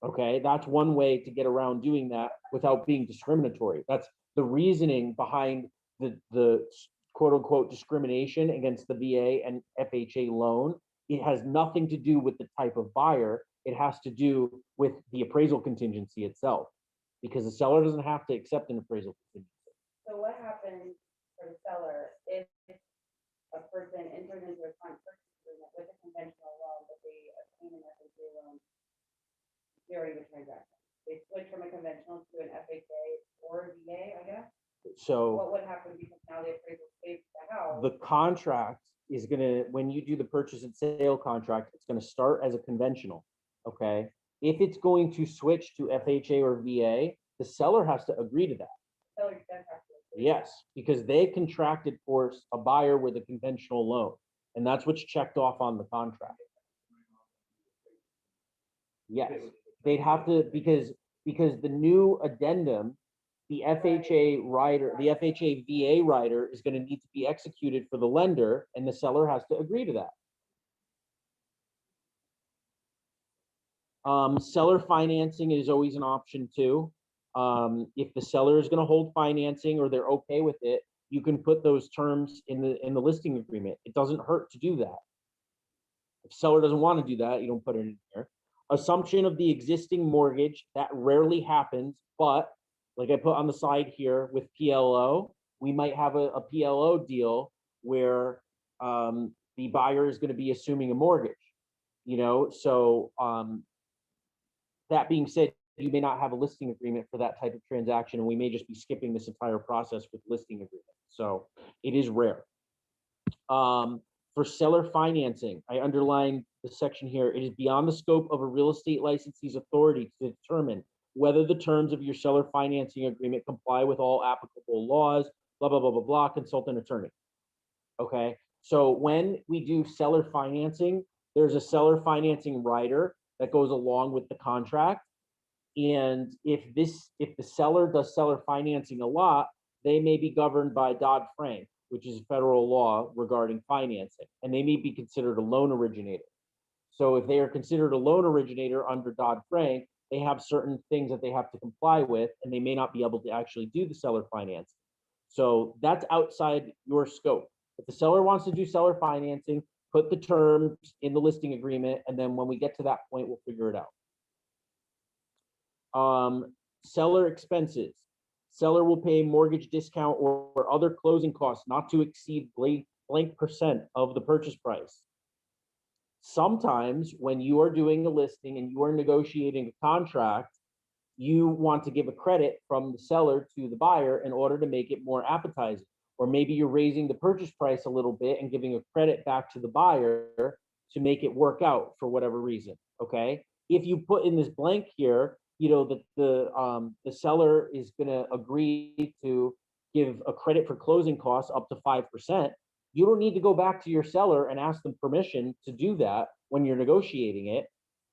Okay, that's one way to get around doing that without being discriminatory. That's the reasoning behind the quote unquote discrimination against the VA and FHA loan. It has nothing to do with the type of buyer. It has to do with the appraisal contingency itself, because the seller doesn't have to accept an appraisal contingency. So what happens for the seller if a person enters into a contract agreement with a conventional loan, but they obtain an FHA loan during the transaction? They switch from a conventional to an FHA or VA, I guess? So What would happen because now the appraisal pays the house? the contract is gonna, when you do the purchase and sale contract, it's gonna start as a conventional, okay? If it's going to switch to FHA or VA, the seller has to agree to that. Seller does have to agree. Yes, because they contracted for a buyer with a conventional loan, and that's what's checked off on the contract. Yes, they'd have to, because the new addendum, the FHA rider, the FHA VA rider is gonna need to be executed for the lender, and the seller has to agree to that. Seller financing is always an option too. If the seller is gonna hold financing or they're okay with it, you can put those terms in the listing agreement. It doesn't hurt to do that. If seller doesn't want to do that, you don't put it in here. Assumption of the existing mortgage, that rarely happens, but like I put on the side here with PLO, we might have a PLO deal where the buyer is going to be assuming a mortgage, so that being said, you may not have a listing agreement for that type of transaction, and we may just be skipping this entire process with listing agreement. So it is rare. For seller financing, I underlined the section here. It is beyond the scope of a real estate licensee's authority to determine whether the terms of your seller financing agreement comply with all applicable laws, blah, blah, blah, blah, blah, consult an attorney. Okay, so when we do seller financing, there's a seller financing rider that goes along with the contract. And if the seller does seller financing a lot, they may be governed by Dodd-Frank, which is federal law regarding financing, and they may be considered a loan originator. So if they are considered a loan originator under Dodd-Frank, they have certain things that they have to comply with, and they may not be able to actually do the seller financing. So that's outside your scope. If the seller wants to do seller financing, put the terms in the listing agreement, and then when we get to that point, we'll figure it out. Seller expenses. Seller will pay mortgage discount or other closing costs not to exceed blank percent of the purchase price. Sometimes when you are doing a listing and you are negotiating a contract, you want to give a credit from the seller to the buyer in order to make it more appetizing. Or maybe you're raising the purchase price a little bit and giving a credit back to the buyer to make it work out for whatever reason, okay? If you put in this blank here, that the seller is gonna agree to give a credit for closing costs up to 5%, you don't need to go back to your seller and ask them permission to do that when you're negotiating it.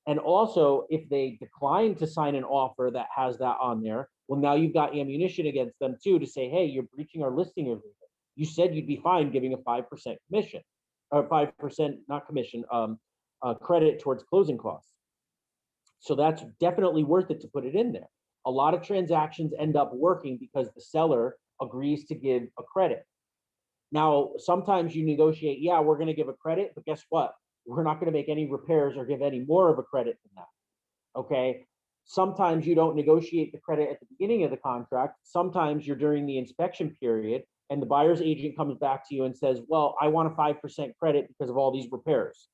And also, if they decline to sign an offer that has that on there, well, now you've got ammunition against them too to say, hey, you're breaching our listing agreement. You said you'd be fine giving a 5% commission, or 5%, not commission, credit towards closing costs. So that's definitely worth it to put it in there. A lot of transactions end up working because the seller agrees to give a credit. Now, sometimes you negotiate, yeah, we're going to give a credit, but guess what? We're not going to make any repairs or give any more of a credit than that. Okay. Sometimes you don't negotiate the credit at the beginning of the contract. Sometimes you're during the inspection period and the buyer's agent comes back to you and says, well, I want a 5% credit because of all these repairs.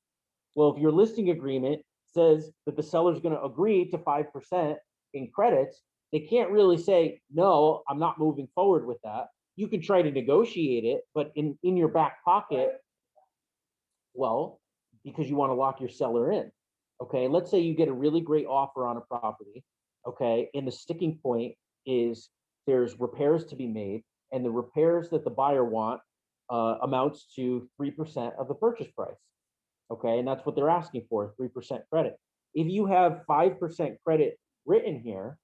Well, if your listing agreement says that the seller's going to agree to 5% in credits, they can't really say, no, I'm not moving forward with that. You can try to negotiate it, but in your back pocket, well, because you want to lock your seller in. Okay, let's say you get a really great offer on a property, okay, and the sticking point is there's repairs to be made, and the repairs that the buyer want amounts to 3% of the purchase price. Okay, and that's what they're asking for, 3% credit. If you have 5% credit written here,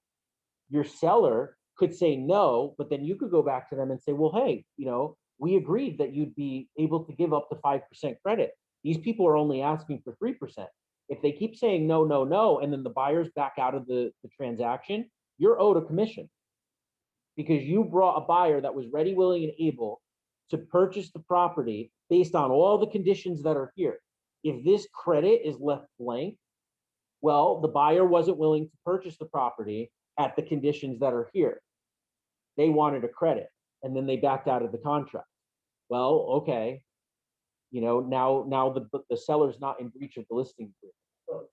your seller could say no, but then you could go back to them and say, well, hey, we agreed that you'd be able to give up to 5% credit. These people are only asking for 3%. If they keep saying no, no, no, and then the buyers back out of the transaction, you're owed a commission because you brought a buyer that was ready, willing, and able to purchase the property based on all the conditions that are here. If this credit is left blank, well, the buyer wasn't willing to purchase the property at the conditions that are here. They wanted a credit, and then they backed out of the contract. Well, okay, you know, now the seller's not in breach of the listing agreement.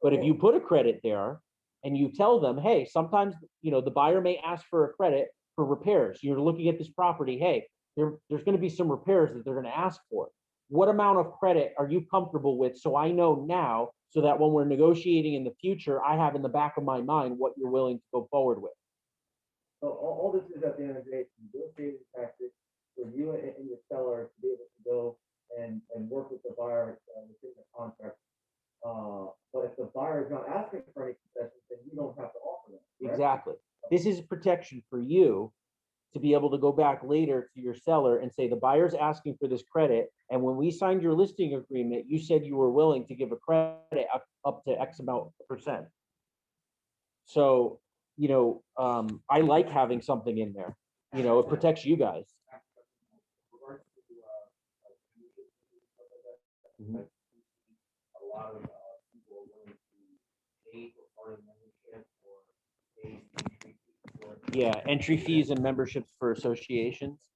But if you put a credit there and you tell them, hey, sometimes, you know, the buyer may ask for a credit for repairs. You're looking at this property, hey, there's going to be some repairs that they're going to ask for. What amount of credit are you comfortable with? So I know now, so that when we're negotiating in the future, I have in the back of my mind what you're willing to go forward with. So all this is at the end of the day, negotiating tactics for you and your seller to be able to go and work with the buyer within the contract. But if the buyer is not asking for any concessions, then you don't have to offer them. Correct? Exactly. This is protection for you to be able to go back later to your seller and say, the buyer's asking for this credit. And when we signed your listing agreement, you said you were willing to give a credit up to X amount %. So, you know, I like having something in there, you know, it protects you guys. Mhm. A lot of people are willing to pay for part of the membership or pay entry fees for it. Yeah, entry fees and memberships for associations.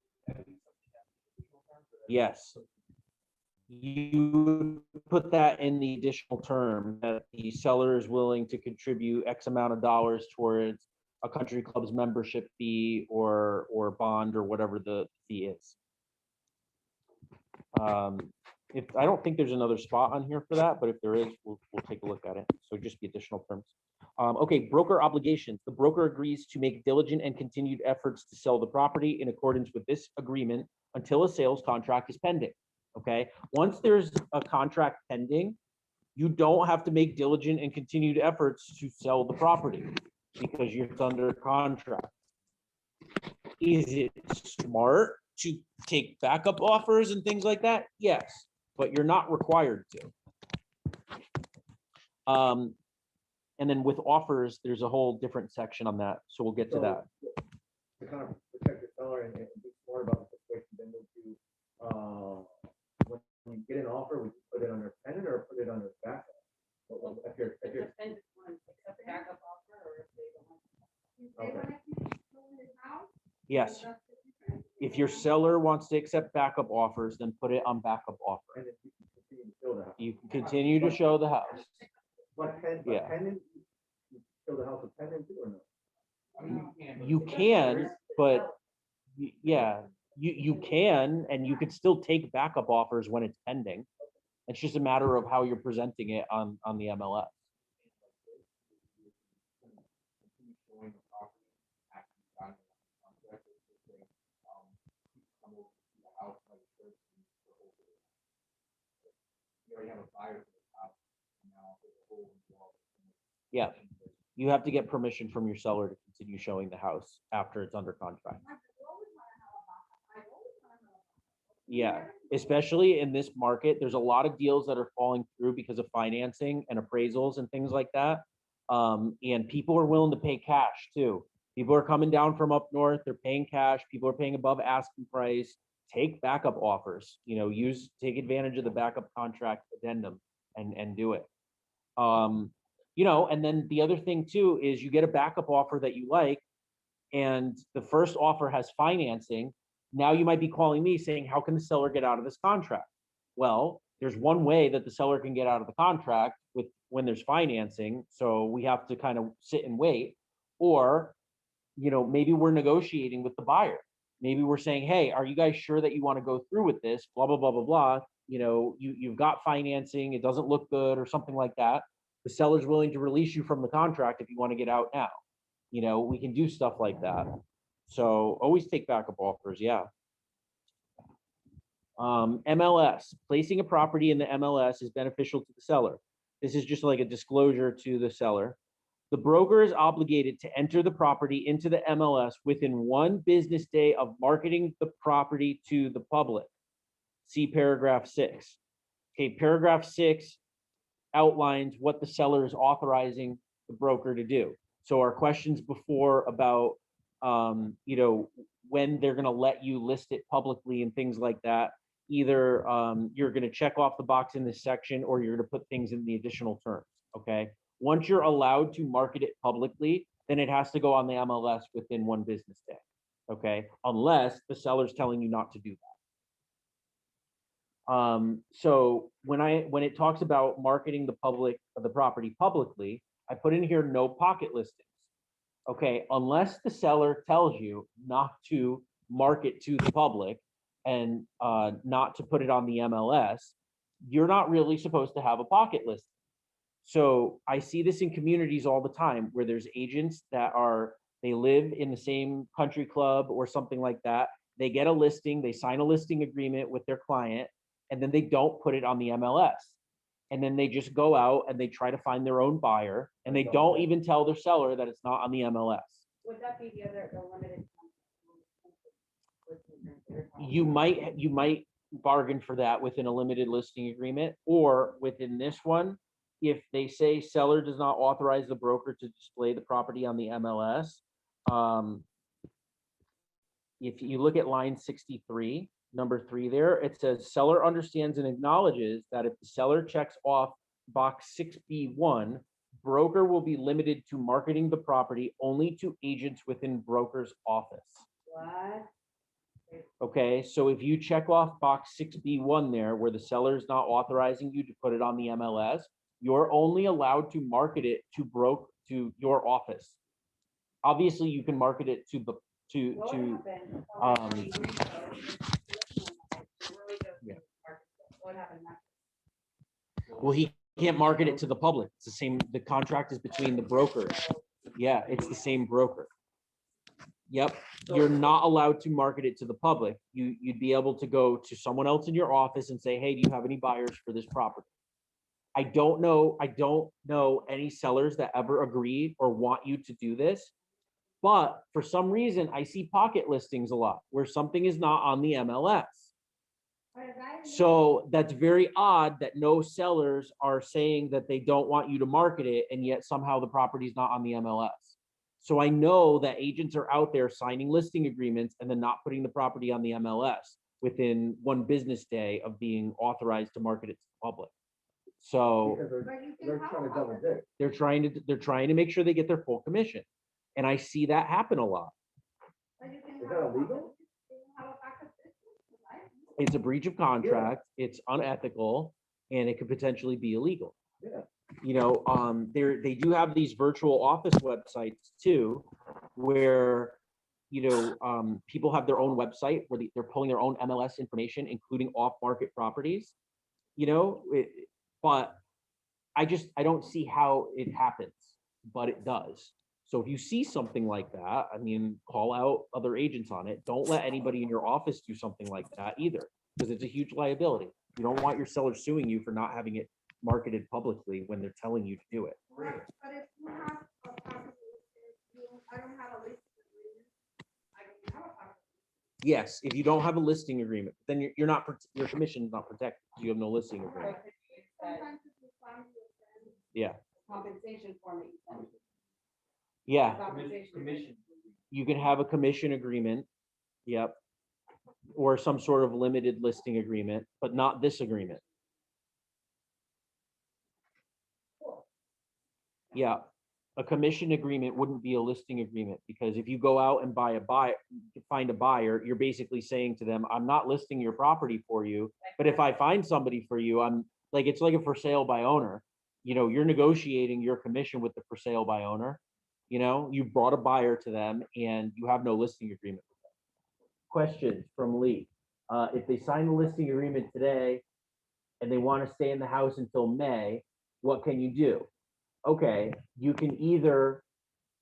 Yes. You put that in the additional term that the seller is willing to contribute X amount of dollars towards a country club's membership fee or bond or whatever the fee is. If I don't think there's another spot on here for that, but if there is, we'll take a look at it. So just the additional terms. Okay, broker obligations. The broker agrees to make diligent and continued efforts to sell the property in accordance with this agreement until a sales contract is pending. Okay, once there's a contract pending, you don't have to make diligent and continued efforts to sell the property because you're under contract. Is it smart to take backup offers and things like that? Yes, but you're not required to. And then with offers, there's a whole different section on that. So we'll get to that. To kind of protect the seller and be smart about the situation, then would you, when you get an offer, would you put it under pending or put it under backup? If you're, It depends if you want to accept a backup offer or if they don't want to. If they want to keep selling his house, Yes, that's the difference. if your seller wants to accept backup offers, then put it on backup offer. and then you can continue to show that. You can continue to show the house. But Yeah. pending, you show the house with pending too or no? I mean, You can, but yeah, you can, and you could still take backup offers when it's pending. It's just a matter of how you're presenting it on the MLS. Yeah, you have to get permission from your seller to continue showing the house after it's under contract. Yeah, especially in this market, there's a lot of deals that are falling through because of financing and appraisals and things like that. And people are willing to pay cash too. People are coming down from up north, they're paying cash, people are paying above asking price. Take backup offers, you know, take advantage of the backup contract addendum and do it. You know, and then the other thing too is you get a backup offer that you like, and the first offer has financing. Now you might be calling me saying, how can the seller get out of this contract? Well, there's one way that the seller can get out of the contract when there's financing. So we have to kind of sit and wait. Or, you know, maybe we're negotiating with the buyer. Maybe we're saying, hey, are you guys sure that you want to go through with this? Blah, blah, blah, blah, blah. You know, you've got financing, it doesn't look good or something like that. The seller's willing to release you from the contract if you want to get out now. You know, we can do stuff like that. So always take backup offers, yeah. MLS, placing a property in the MLS is beneficial to the seller. This is just like a disclosure to the seller. The broker is obligated to enter the property into the MLS within 1 business day of marketing the property to the public. See paragraph 6. Okay, paragraph 6 outlines what the seller is authorizing the broker to do. So our questions before about, you know, when they're gonna let you list it publicly and things like that, either you're gonna check off the box in this section or you're gonna put things in the additional terms, okay? Once you're allowed to market it publicly, then it has to go on the MLS within 1 business day, okay? Unless the seller's telling you not to do that. So when it talks about marketing the property publicly, I put in here no pocket listings. Okay, unless the seller tells you not to market to the public and not to put it on the MLS, you're not really supposed to have a pocket listing. So I see this in communities all the time where there's agents that they live in the same country club or something like that. They get a listing, they sign a listing agreement with their client, and then they don't put it on the MLS. And then they just go out and they try to find their own buyer, and they don't even tell their seller that it's not on the MLS. Would that be the limited? You might bargain for that within a limited listing agreement, or within this one, if they say seller does not authorize the broker to display the property on the MLS. If you look at line 63, number 3 there, it says seller understands and acknowledges that if the seller checks off box 6B1, broker will be limited to marketing the property only to agents within broker's office. What? Okay, so if you check off box 6B1 there, where the seller is not authorizing you to put it on the MLS, you're only allowed to market it to your office. Obviously, you can market it to the yeah. What happened next? Well, he can't market it to the public. It's the same, the contract is between the brokers. Yeah, it's the same broker. Yep, you're not allowed to market it to the public. You'd be able to go to someone else in your office and say, hey, do you have any buyers for this property? I don't know any sellers that ever agree or want you to do this, but for some reason, I see pocket listings a lot where something is not on the MLS. So that's very odd that no sellers are saying that they don't want you to market it, and yet somehow the property is not on the MLS. So I know that agents are out there signing listing agreements and then not putting the property on the MLS within 1 business day of being authorized to market it to the public. So Because they're trying to double dip. they're trying to make sure they get their full commission. And I see that happen a lot. Is that illegal? It's a breach of contract, it's unethical, and it could potentially be illegal. Yeah. You know, they do have these virtual office websites too, where, you know, people have their own website where they're pulling their own MLS information, including off-market properties, you know, but I don't see how it happens, but it does. So if you see something like that, I mean, call out other agents on it. Don't let anybody in your office do something like that either, because it's a huge liability. You don't want your seller suing you for not having it marketed publicly when they're telling you to do it. Right, but if you have a pocket listing, I don't have a listing agreement, I can have a pocket. Yes, if you don't have a listing agreement, then you're not, your commission is not protected. You have no listing agreement. Sometimes if you find your friend, Yeah, Compensation form that you send. yeah. Compensation. You can have a commission agreement. Yep. Or some sort of limited listing agreement, but not this agreement. Yeah, a commission agreement wouldn't be a listing agreement, because if you go out and find a buyer, you're basically saying to them, I'm not listing your property for you, but if I find somebody for you, it's like a for sale by owner. You know, you're negotiating your commission with the for sale by owner. You know, you brought a buyer to them and you have no listing agreement with them. Questions from Lee. If they sign the listing agreement today and they want to stay in the house until May, what can you do? Okay, you can either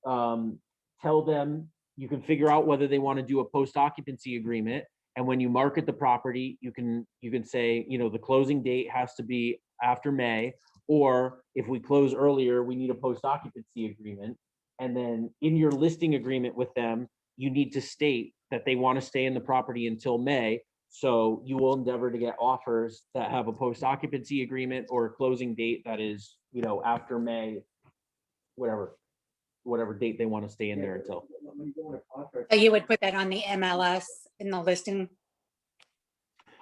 tell them, you can figure out whether they want to do a post-occupancy agreement. And when you market the property, you can say, you know, the closing date has to be after May, or if we close earlier, we need a post-occupancy agreement. And then in your listing agreement with them, you need to state that they want to stay in the property until May, So you will endeavor to get offers that have a post occupancy agreement or a closing date that is, after May, whatever date they want to stay in there until. When you go into contract. So you would put that on the MLS in the listing?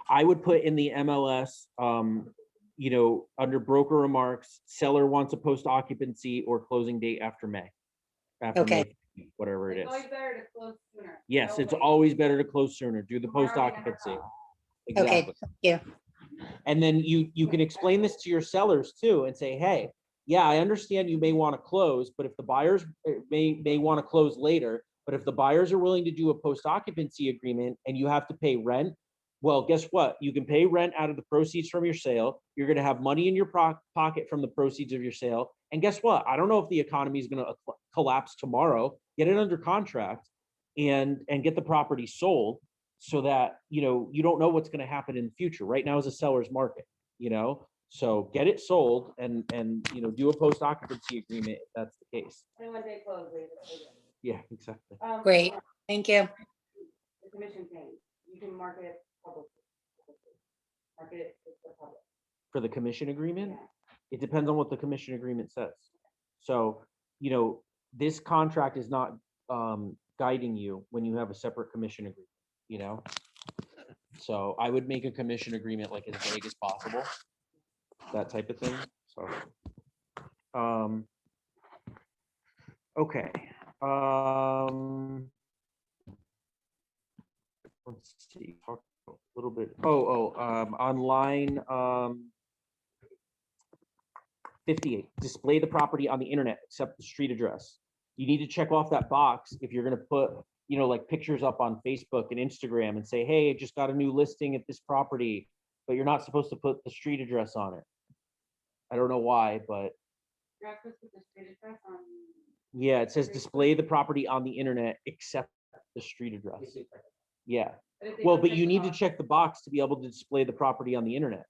I would put in the MLS, under broker remarks, seller wants a post occupancy or closing date after May. Okay. May, whatever it It's is. always better to close sooner. Yes, No it's wait. always better to close sooner. Do the post Tomorrow we never occupancy. know. Okay, Exactly. thank you. And then you can explain this to your sellers too and say, hey, yeah, I understand you may want to close, but if the buyers may want to close later, but if the buyers are willing to do a post occupancy agreement and you have to pay rent, well, guess what? You can pay rent out of the proceeds from your sale. You're going to have money in your pocket from the proceeds of your sale. And guess what? I don't know if the economy is going to collapse tomorrow. Get it under contract and get the property sold so that, you don't know what's going to happen in the future. Right now is a seller's market, so get it sold and do a post occupancy agreement if that's the case. 21 day close. Wait, wait, wait. Yeah, exactly. Great, thank you. The commission thing, you can market it publicly. Market it to the public. For the commission agreement, Yeah. it depends on what the commission agreement says. So, this contract is not guiding you when you have a separate commission agreement, So I would make a commission agreement like as vague as possible, that type of thing. So, okay. Let's see, talk a little bit. On line 58, display the property on the internet except the street address. You need to check off that box if you're going to put, like pictures up on Facebook and Instagram and say, hey, I just got a new listing at this property, but you're not supposed to put the street address on it. I don't know why, but You're not supposed to put the street address on. yeah, it says display the property on the internet except the street address. Yeah. But you need to check the box to be able to display the property on the internet.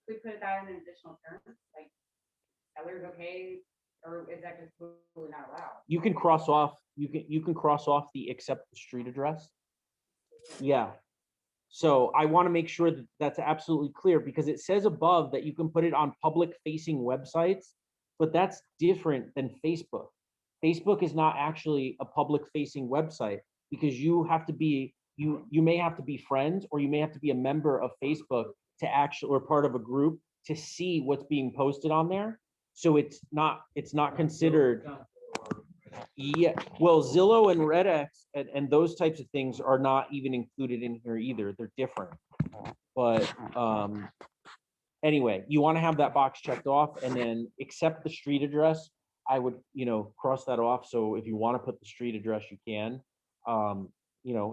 We put that in an additional term, like seller's okay, or is that just totally not allowed? You can cross off, you can cross off the except the street address. Yeah. So I want to make sure that that's absolutely clear because it says above that you can put it on public facing websites, but that's different than Facebook. Facebook is not actually a public facing website because you have to be, you may have to be friends or you may have to be a member of Facebook to actually, or part of a group to see what's being posted on there. So it's not considered. Yeah, well, Zillow and RedX and those types of things are not even included in here either. They're different. But anyway, you want to have that box checked off and then accept the street address. I would, cross that off. So if you want to put the street address, you can.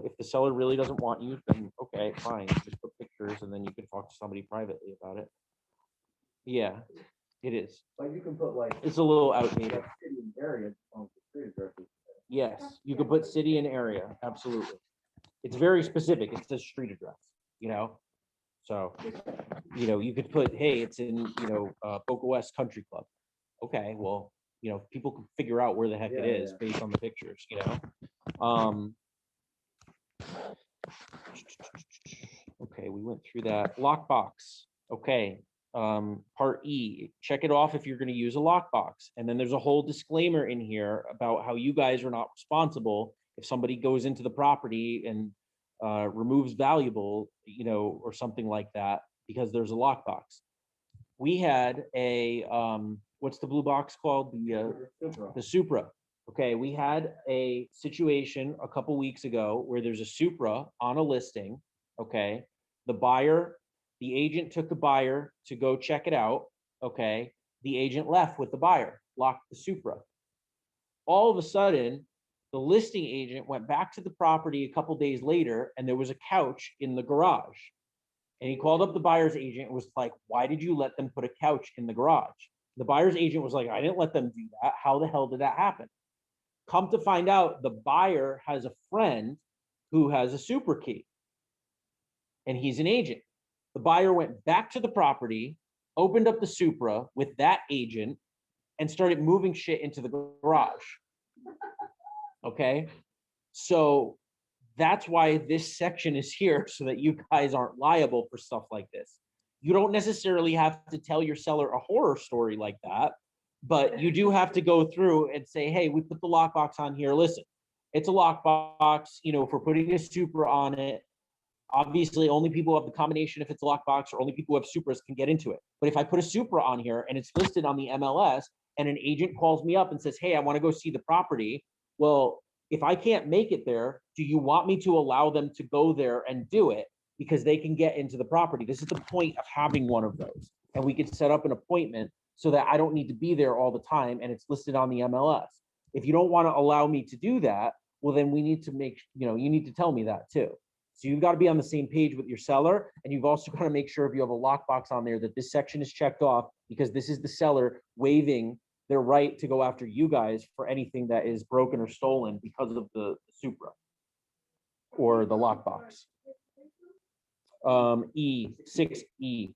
If the seller really doesn't want you, then okay, fine. Just put pictures and then you can talk to somebody privately about it. Yeah, it is. But you can put like. It's a little outdated. like city and area on the street addresses. Yes, you could put city and area, absolutely. It's very specific. It says street address, So, you could put, hey, it's in, Boca West Country Club. Okay, well, people can figure out where the heck it Yeah, is yeah. based on the pictures, Okay, we went through that. Lockbox. Okay, part E, check it off if you're going to use a lockbox. And then there's a whole disclaimer in here about how you guys are not responsible if somebody goes into the property and removes valuable, or something like that, because there's a lockbox. We had a, what's the blue box called? The Supra. Okay, we had a situation a couple weeks ago where there's a Supra on a listing. Okay, the agent took the buyer to go check it out. Okay, the agent left with the buyer, locked the Supra. All of a sudden, the listing agent went back to the property a couple days later and there was a couch in the garage. And he called up the buyer's agent and was like, why did you let them put a couch in the garage? The buyer's agent was like, I didn't let them do that. How the hell did that happen? Come to find out, the buyer has a friend who has a Supra key and he's an agent. The buyer went back to the property, opened up the Supra with that agent and started moving shit into the garage. Okay. So That's why this section is here, so that you guys aren't liable for stuff like this. You don't necessarily have to tell your seller a horror story like that, but you do have to go through and say, hey, we put the lockbox on here. Listen, it's a lockbox, you know, if we're putting a Supra on it, obviously only people who have the combination, if it's a lockbox, or only people who have Supras can get into it. But if I put a Supra on here and it's listed on the MLS and an agent calls me up and says, hey, I want to go see the property. Well, if I can't make it there, do you want me to allow them to go there and do it? Because they can get into the property. This is the point of having one of those. And we could set up an appointment so that I don't need to be there all the time and it's listed on the MLS. If you don't want to allow me to do that, well, then we need to make, you know, you need to tell me that too. So you've got to be on the same page with your seller, and you've also got to make sure if you have a lockbox on there that this section is checked off, because this is the seller waiving their right to go after you guys for anything that is broken or stolen because of the Supra or the lockbox. E6E,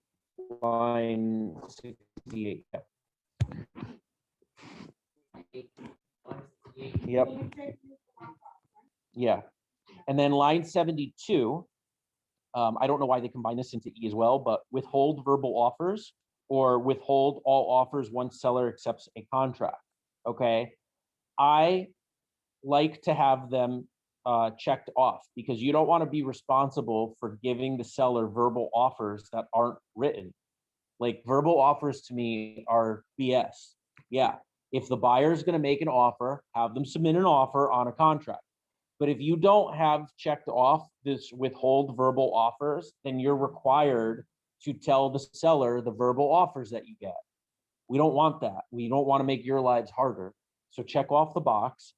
line 68. Yep. Yeah. And then line 72, I don't know why they combine this into E as well, but withhold verbal offers or withhold all offers once seller accepts a contract. Okay. I like to have them checked off, because you don't want to be responsible for giving the seller verbal offers that aren't written. Like, verbal offers to me are BS. Yeah. If the buyer is going to make an offer, have them submit an offer on a contract. But if you don't have checked off this withhold verbal offers, then you're required to tell the seller the verbal offers that you get. We don't want that. We don't want to make your lives harder. So check off the box.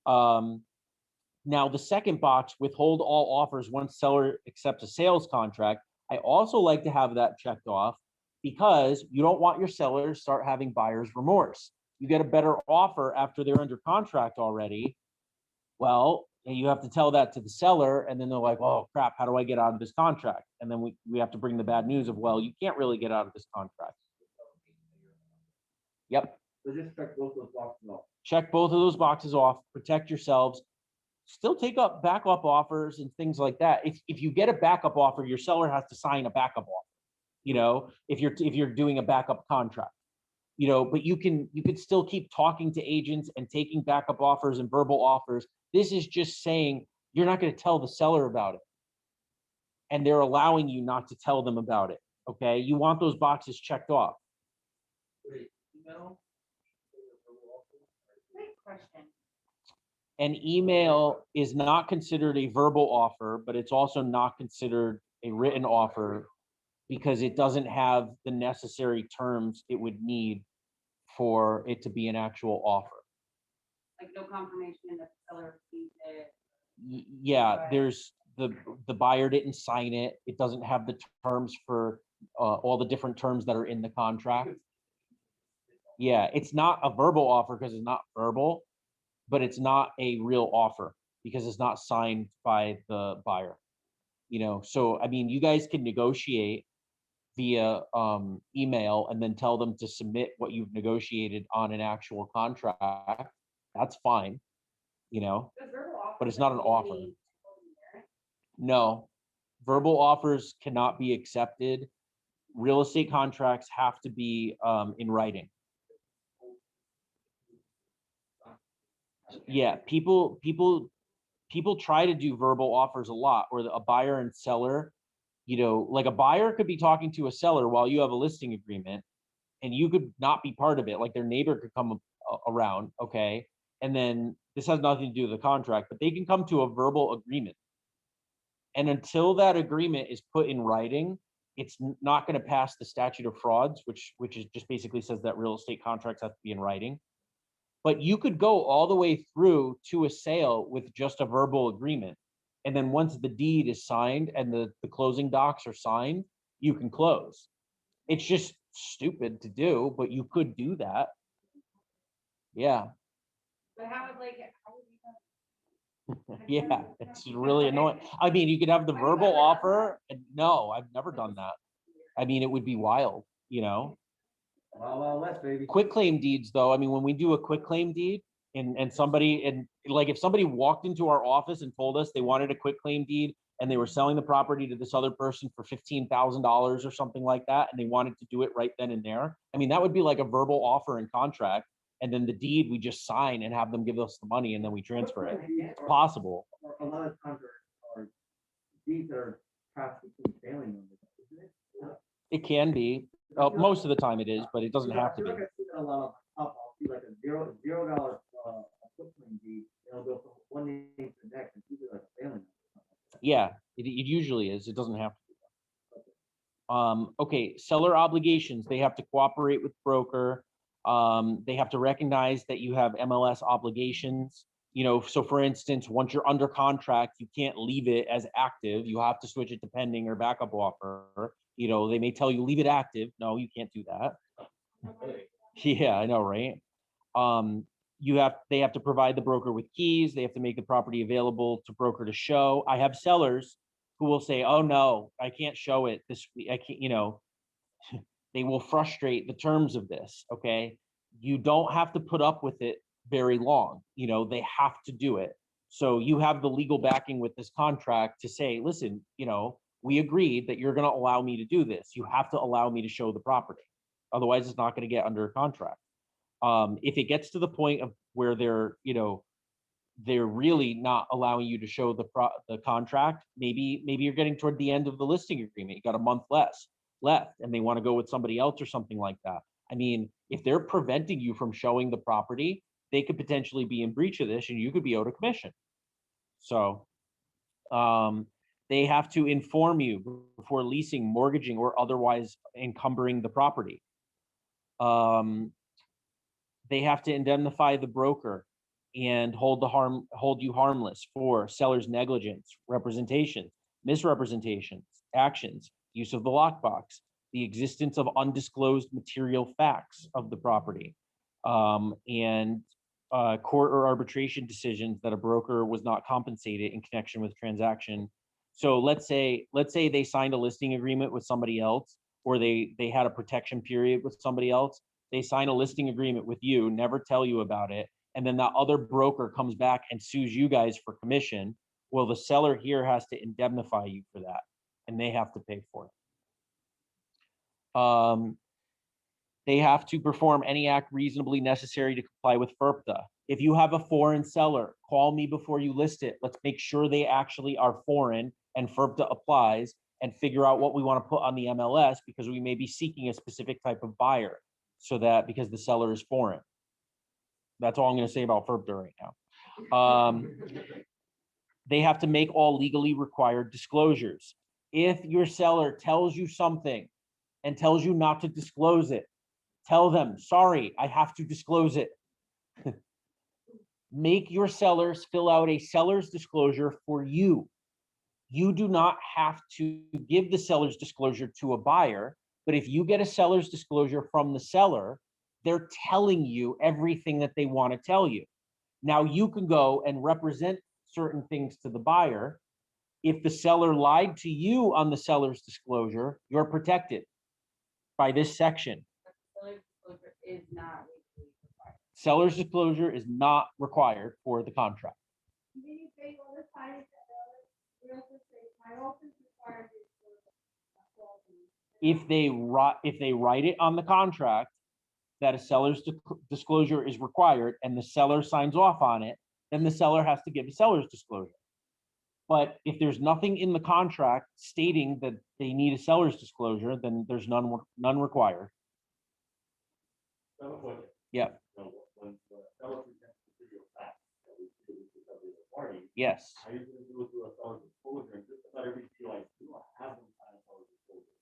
Now, the second box, withhold all offers once seller accepts a sales contract. I also like to have that checked off, because you don't want your seller to start having buyer's remorse. You get a better offer after they're under contract already. Well, you have to tell that to the seller, and then they're like, oh crap, how do I get out of this contract? And then we have to bring the bad news of, well, you can't really get out of this contract. Yep. So just check both those boxes off. Check both of those boxes off, protect yourselves. Still take up backup offers and things like that. If you get a backup offer, your seller has to sign a backup offer, you know, if you're doing a backup contract, you know, but you could still keep talking to agents and taking backup offers and verbal offers. This is just saying you're not going to tell the seller about it, and they're allowing you not to tell them about it. Okay, you want those boxes checked off. Great question. An email is not considered a verbal offer, but it's also not considered a written offer, because it doesn't have the necessary terms it would need for it to be an actual offer. Like, no confirmation that the seller received it. Yeah, Right. there's the buyer didn't sign it. It doesn't have the terms for all the different terms that are in the contract. Yeah, it's not a verbal offer because it's not verbal, but it's not a real offer because it's not signed by the buyer. You know, so I mean, you guys can negotiate via email and then tell them to submit what you've negotiated on an actual contract. That's fine, you know, Does verbal offer but it's not an need offer. any merit? No, verbal offers cannot be accepted. Real estate contracts have to be in writing. Yeah, people try to do verbal offers a lot, or a buyer and seller, you know, like a buyer could be talking to a seller while you have a listing agreement, and you could not be part of it. Like, their neighbor could come around, okay, and then this has nothing to do with the contract, but they can come to a verbal agreement. And until that agreement is put in writing, it's not going to pass the statute of frauds, which is just basically says that real estate contracts have to be in writing. But you could go all the way through to a sale with just a verbal agreement. And then once the deed is signed and the closing docs are signed, you can close. It's just stupid to do, but you could do that. Yeah. But how would, like, how would you? Yeah, it's really annoying. I mean, you could have the verbal offer, and no, I've never done that. I mean, it would be wild, you know? Wow, wow, West, baby. Quitclaim deeds, though, I mean, when we do a quitclaim deed, And somebody, and like, if somebody walked into our office and told us they wanted a quick claim deed and they were selling the property to this other person for $15,000 or something like that, and they wanted to do it right then and there, I mean, that would be like a verbal offer and contract. And then the deed, we just sign and have them give us the money and then we transfer it. It's possible. A lot of times are deeds that are passed between family members, isn't it? It can be. Most of the time it is, but it doesn't have to be. I see that a lot of, I'll see like a $0 footprint deed, it'll go from one name to the next, and it's usually like a family member. Yeah, it usually is. It doesn't have to be. Okay, seller obligations, they have to cooperate with broker. They have to recognize that you have MLS obligations. You know, so for instance, once you're under contract, you can't leave it as active. You have to switch it to pending or backup offer. You know, they may tell you leave it active. No, you can't do that. Yeah, I know, right? They have to provide the broker with keys. They have to make the property available to broker to show. I have sellers who will say, oh no, I can't show it this week. I can't, you know, they will frustrate the terms of this. Okay. You don't have to put up with it very long. You know, they have to do it. So you have the legal backing with this contract to say, listen, you know, we agreed that you're going to allow me to do this. You have to allow me to show the property. Otherwise, it's not going to get under a contract. If it gets to the point of where they're, you know, they're really not allowing you to show the contract, maybe you're getting toward the end of the listing agreement. You got a month left, and they want to go with somebody else or something like that. I mean, if they're preventing you from showing the property, they could potentially be in breach of this, and you could be owed a commission. So, they have to inform you before leasing, mortgaging, or otherwise encumbering the property. They have to indemnify the broker and hold you harmless for seller's negligence, representations, misrepresentations, actions, use of the lockbox, the existence of undisclosed material facts of the property, and court or arbitration decisions that a broker was not compensated in connection with transaction. So let's say they signed a listing agreement with somebody else, or they had a protection period with somebody else. They sign a listing agreement with you, never tell you about it, and then that other broker comes back and sues you guys for commission. Well, the seller here has to indemnify you for that, and they have to pay for it. They have to perform any act reasonably necessary to comply with FERPTA. If you have a foreign seller, call me before you list it. Let's make sure they actually are foreign and FERPTA applies, and figure out what we want to put on the MLS, because we may be seeking a specific type of buyer, so that because the seller is foreign. That's all I'm going to say about FERPTA right now. They have to make all legally required disclosures. If your seller tells you something and tells you not to disclose it, tell them, sorry, I have to disclose it. Make your sellers fill out a seller's disclosure for you. You do not have to give the seller's disclosure to a buyer, but if you get a seller's disclosure from the seller, they're telling you everything that they want to tell you. Now you can go and represent certain things to the buyer. If the seller lied to you on the seller's disclosure, you're protected by this section. Seller's disclosure is not legally required. Seller's disclosure is not required for the contract. Then you pay all the fines that the realtor says, my office requires it for If they write it on the contract that a seller's disclosure is required and the seller signs off on it, then the seller has to give a seller's disclosure. But if there's nothing in the contract stating that they need a seller's disclosure, then there's none required. Yeah. Yes.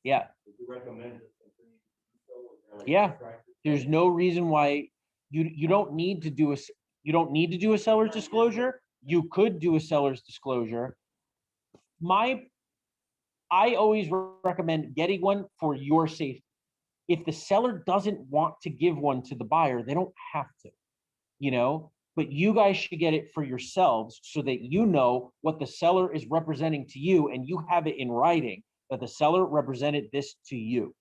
Yeah. Yeah. There's no reason why you don't need to do a seller's disclosure. You could do a seller's disclosure. I always recommend getting one for your safety. If the seller doesn't want to give one to the buyer, they don't have to, you know, but you guys should get it for yourselves so that you know what the seller is representing to you, and you have it in writing that the seller represented this to you.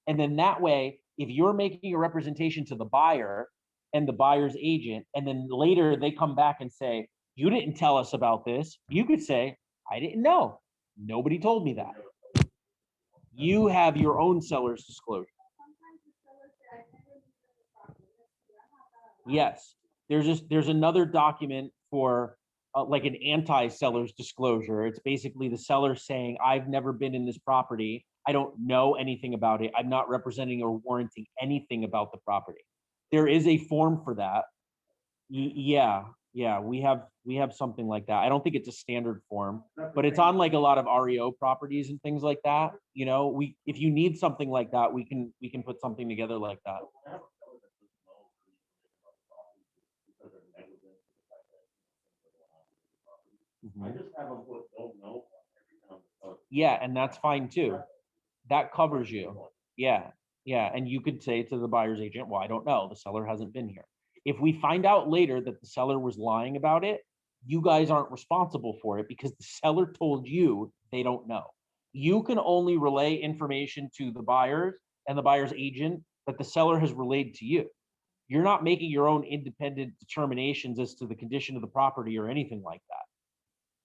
And then that way, if you're making a representation to the buyer and the buyer's agent, and then later they come back and say, you didn't tell us about this, you could say, I didn't know. Nobody told me that. You have your own seller's disclosure. Sometimes the seller say, I never knew the property. Yes, there's another document for like an anti-seller's disclosure. It's basically the seller saying, I've never been in this property. I don't know anything about it. I'm not representing or warranting anything about the property. There is a form for that. Yeah, we have something like that. I don't think it's a standard form, but it's on like a lot of REO properties and things like that. You know, if you need something like that, we can put something together like that. I just have them put don't know every time. Yeah, and that's fine too. That covers you. Yeah, and you could say to the buyer's agent, well, I don't know, the seller hasn't been here. If we find out later that the seller was lying about it, you guys aren't responsible for it because the seller told you they don't know. You can only relay information to the buyers and the buyer's agent that the seller has relayed to you. You're not making your own independent determinations as to the condition of the property or anything like that.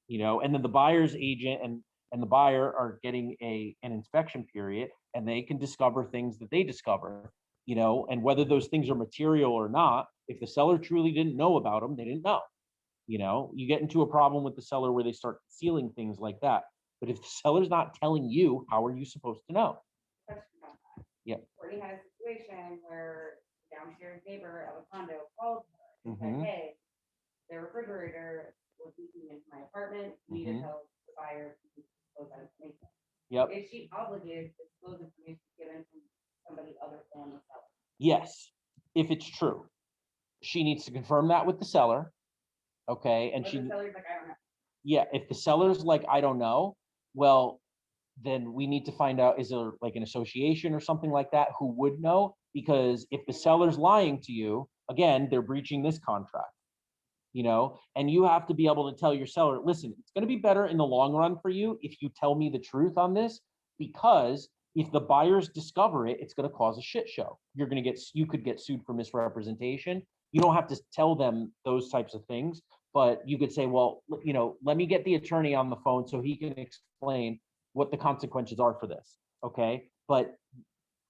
You know, and then the buyer's agent and the buyer are getting an inspection period, and they can discover things that they discover, you know, and whether those things are material or not, if the seller truly didn't know about them, they didn't know. You know, you get into a problem with the seller where they start concealing things like that. But if the seller's not telling you, how are you supposed to know? Question about that. Yeah. Already had a situation where the downstairs neighbor of a condo called her and Mhm. said, hey, their refrigerator was leaking into my apartment. You need to Mhm. tell the buyer to disclose that information. Yep. Is she obligated to disclose information given from somebody other than the seller? Yes, if it's true. She needs to confirm that with the seller. Okay, and But she the seller's like, I don't know. yeah, if the seller's like, I don't know, well, then we need to find out, is there like an association or something like that who would know? Because if the seller's lying to you, again, they're breaching this contract, you know, and you have to be able to tell your seller, listen, it's going to be better in the long run for you if you tell me the truth on this, because if the buyers discover it, it's going to cause a shit show. You could get sued for misrepresentation. You don't have to tell them those types of things, but you could say, well, you know, let me get the attorney on the phone so he can explain what the consequences are for this. Okay. But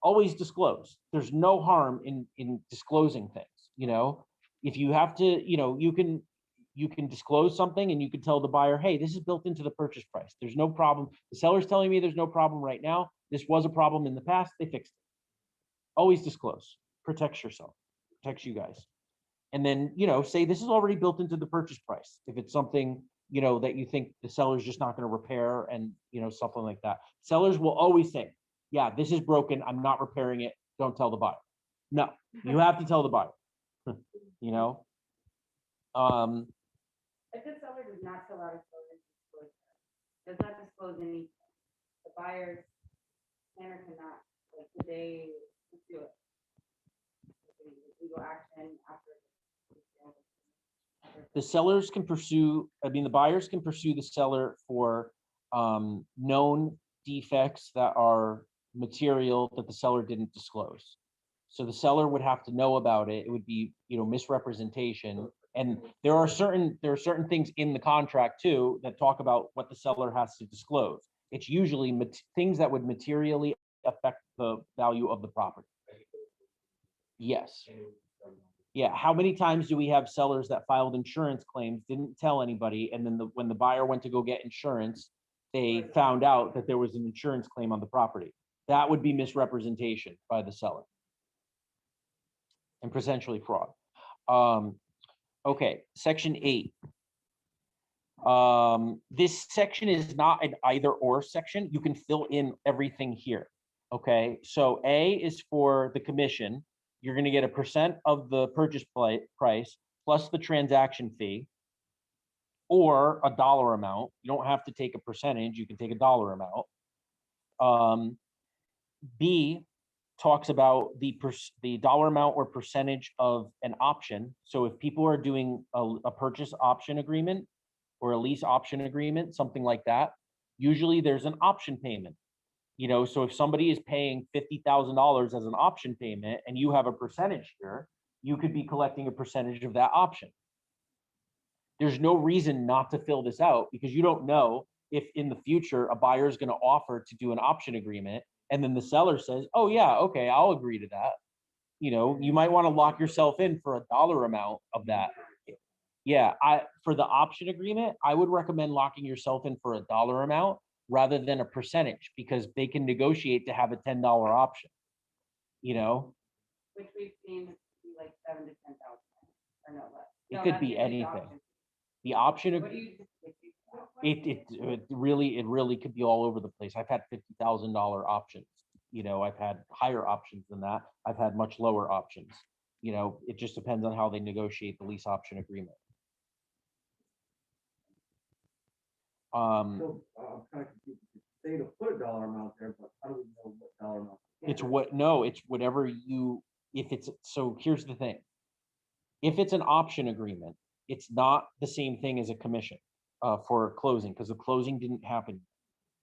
always disclose. There's no harm in disclosing things, you know. If you have to, you know, you can disclose something and you can tell the buyer, hey, this is built into the purchase price. There's no problem. The seller's telling me there's no problem right now. This was a problem in the past. They fixed it. Always disclose. Protects yourself. Protects you guys. And then, you know, say this is already built into the purchase price. If it's something, you know, that you think the seller's just not going to repair and, you know, something like that. Sellers will always say, yeah, this is broken. I'm not repairing it. Don't tell the buyer. No, you have to tell the buyer, you know. If the seller does not fill out a disclosure, does not disclose anything, the buyer's planner cannot, like, would they do it? Legal action after. The sellers can pursue, I mean, the buyers can pursue the seller for known defects that are material that the seller didn't disclose. So the seller would have to know about it. It would be, you know, misrepresentation. And there are certain things in the contract too that talk about what the seller has to disclose. It's usually things that would materially affect the value of the property. Yes. Yeah, how many times do we have sellers that filed insurance claims, didn't tell anybody, and then when the buyer went to go get insurance, they found out that there was an insurance claim on the property? That would be misrepresentation by the seller and potentially fraud. Okay, section 8. This section is not an either or section. You can fill in everything here. Okay, so A is for the commission. You're going to get a % of the purchase price plus the transaction fee, or a dollar amount. You don't have to take a percentage. You can take a dollar amount. B talks about the dollar amount or percentage of an option. So if people are doing a purchase option agreement or a lease option agreement, something like that, usually there's an option payment. You know, so if somebody is paying $50,000 as an option payment and you have a percentage here, you could be collecting a percentage of that option. There's no reason not to fill this out because you don't know if in the future a buyer is going to offer to do an option agreement and then the seller says, oh yeah, okay, I'll agree to that. You know, you might want to lock yourself in for a dollar amount of that. Yeah, for the option agreement, I would recommend locking yourself in for a dollar amount rather than a percentage because they can negotiate to have a $10 option. You know, Which we've seen be like 7,000 to 10,000 or no less. it No, could not be the anything. option. The option, What do you? it really could be all over the place. I've had $50,000 options. You know, I've had higher options than that. I've had much lower options. You know, it just depends on how they negotiate the lease option agreement. So, I'm kind of confused. Say to put a dollar amount there, but how do we know what dollar amount? It's whatever you, if it's, so here's the thing. If it's an option agreement, it's not the same thing as a commission for closing because the closing didn't happen.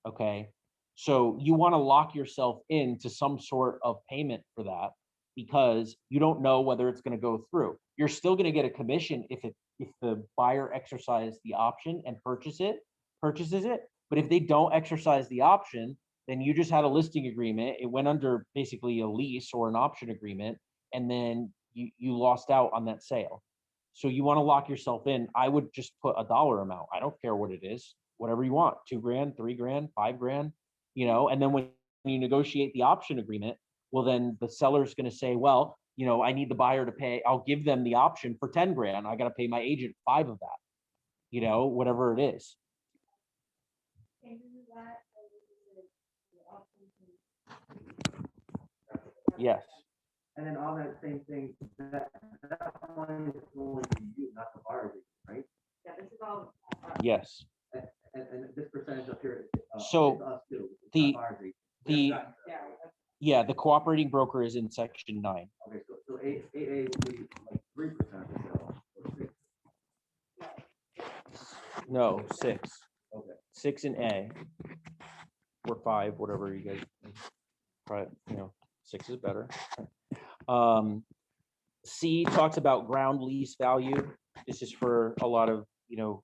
Okay. So you want to lock yourself into some sort of payment for that because you don't know whether it's going to go through. You're still going to get a commission if the buyer exercises the option and purchases it. But if they don't exercise the option, then you just had a listing agreement. It went under basically a lease or an option agreement, and then you lost out on that sale. So you want to lock yourself in. I would just put a dollar amount. I don't care what it is, whatever you want, 2 grand, 3 grand, 5 grand, you know, and then when you negotiate the option agreement, well, then the seller's going to say, well, you know, I need the buyer to pay, I'll give them the option for 10 grand. I got to pay my agent 5 of that, you know, whatever it is. Can you do that? Yes. And then on that same thing, that money is going to you, not the buyer, right? Yeah, this is all. Yes. And this percentage up here. So, is us too, it's the- not buyer's agent. the- We haven't gotten to that Yeah. yet. Yeah, the cooperating broker is in section 9. Okay, so AA would be like 3% of the sale, or 6. No, 6. Okay. 6 in A. Or 5, whatever you guys. Right, you know, 6 is better. C talks about ground lease value. This is for a lot of, you know,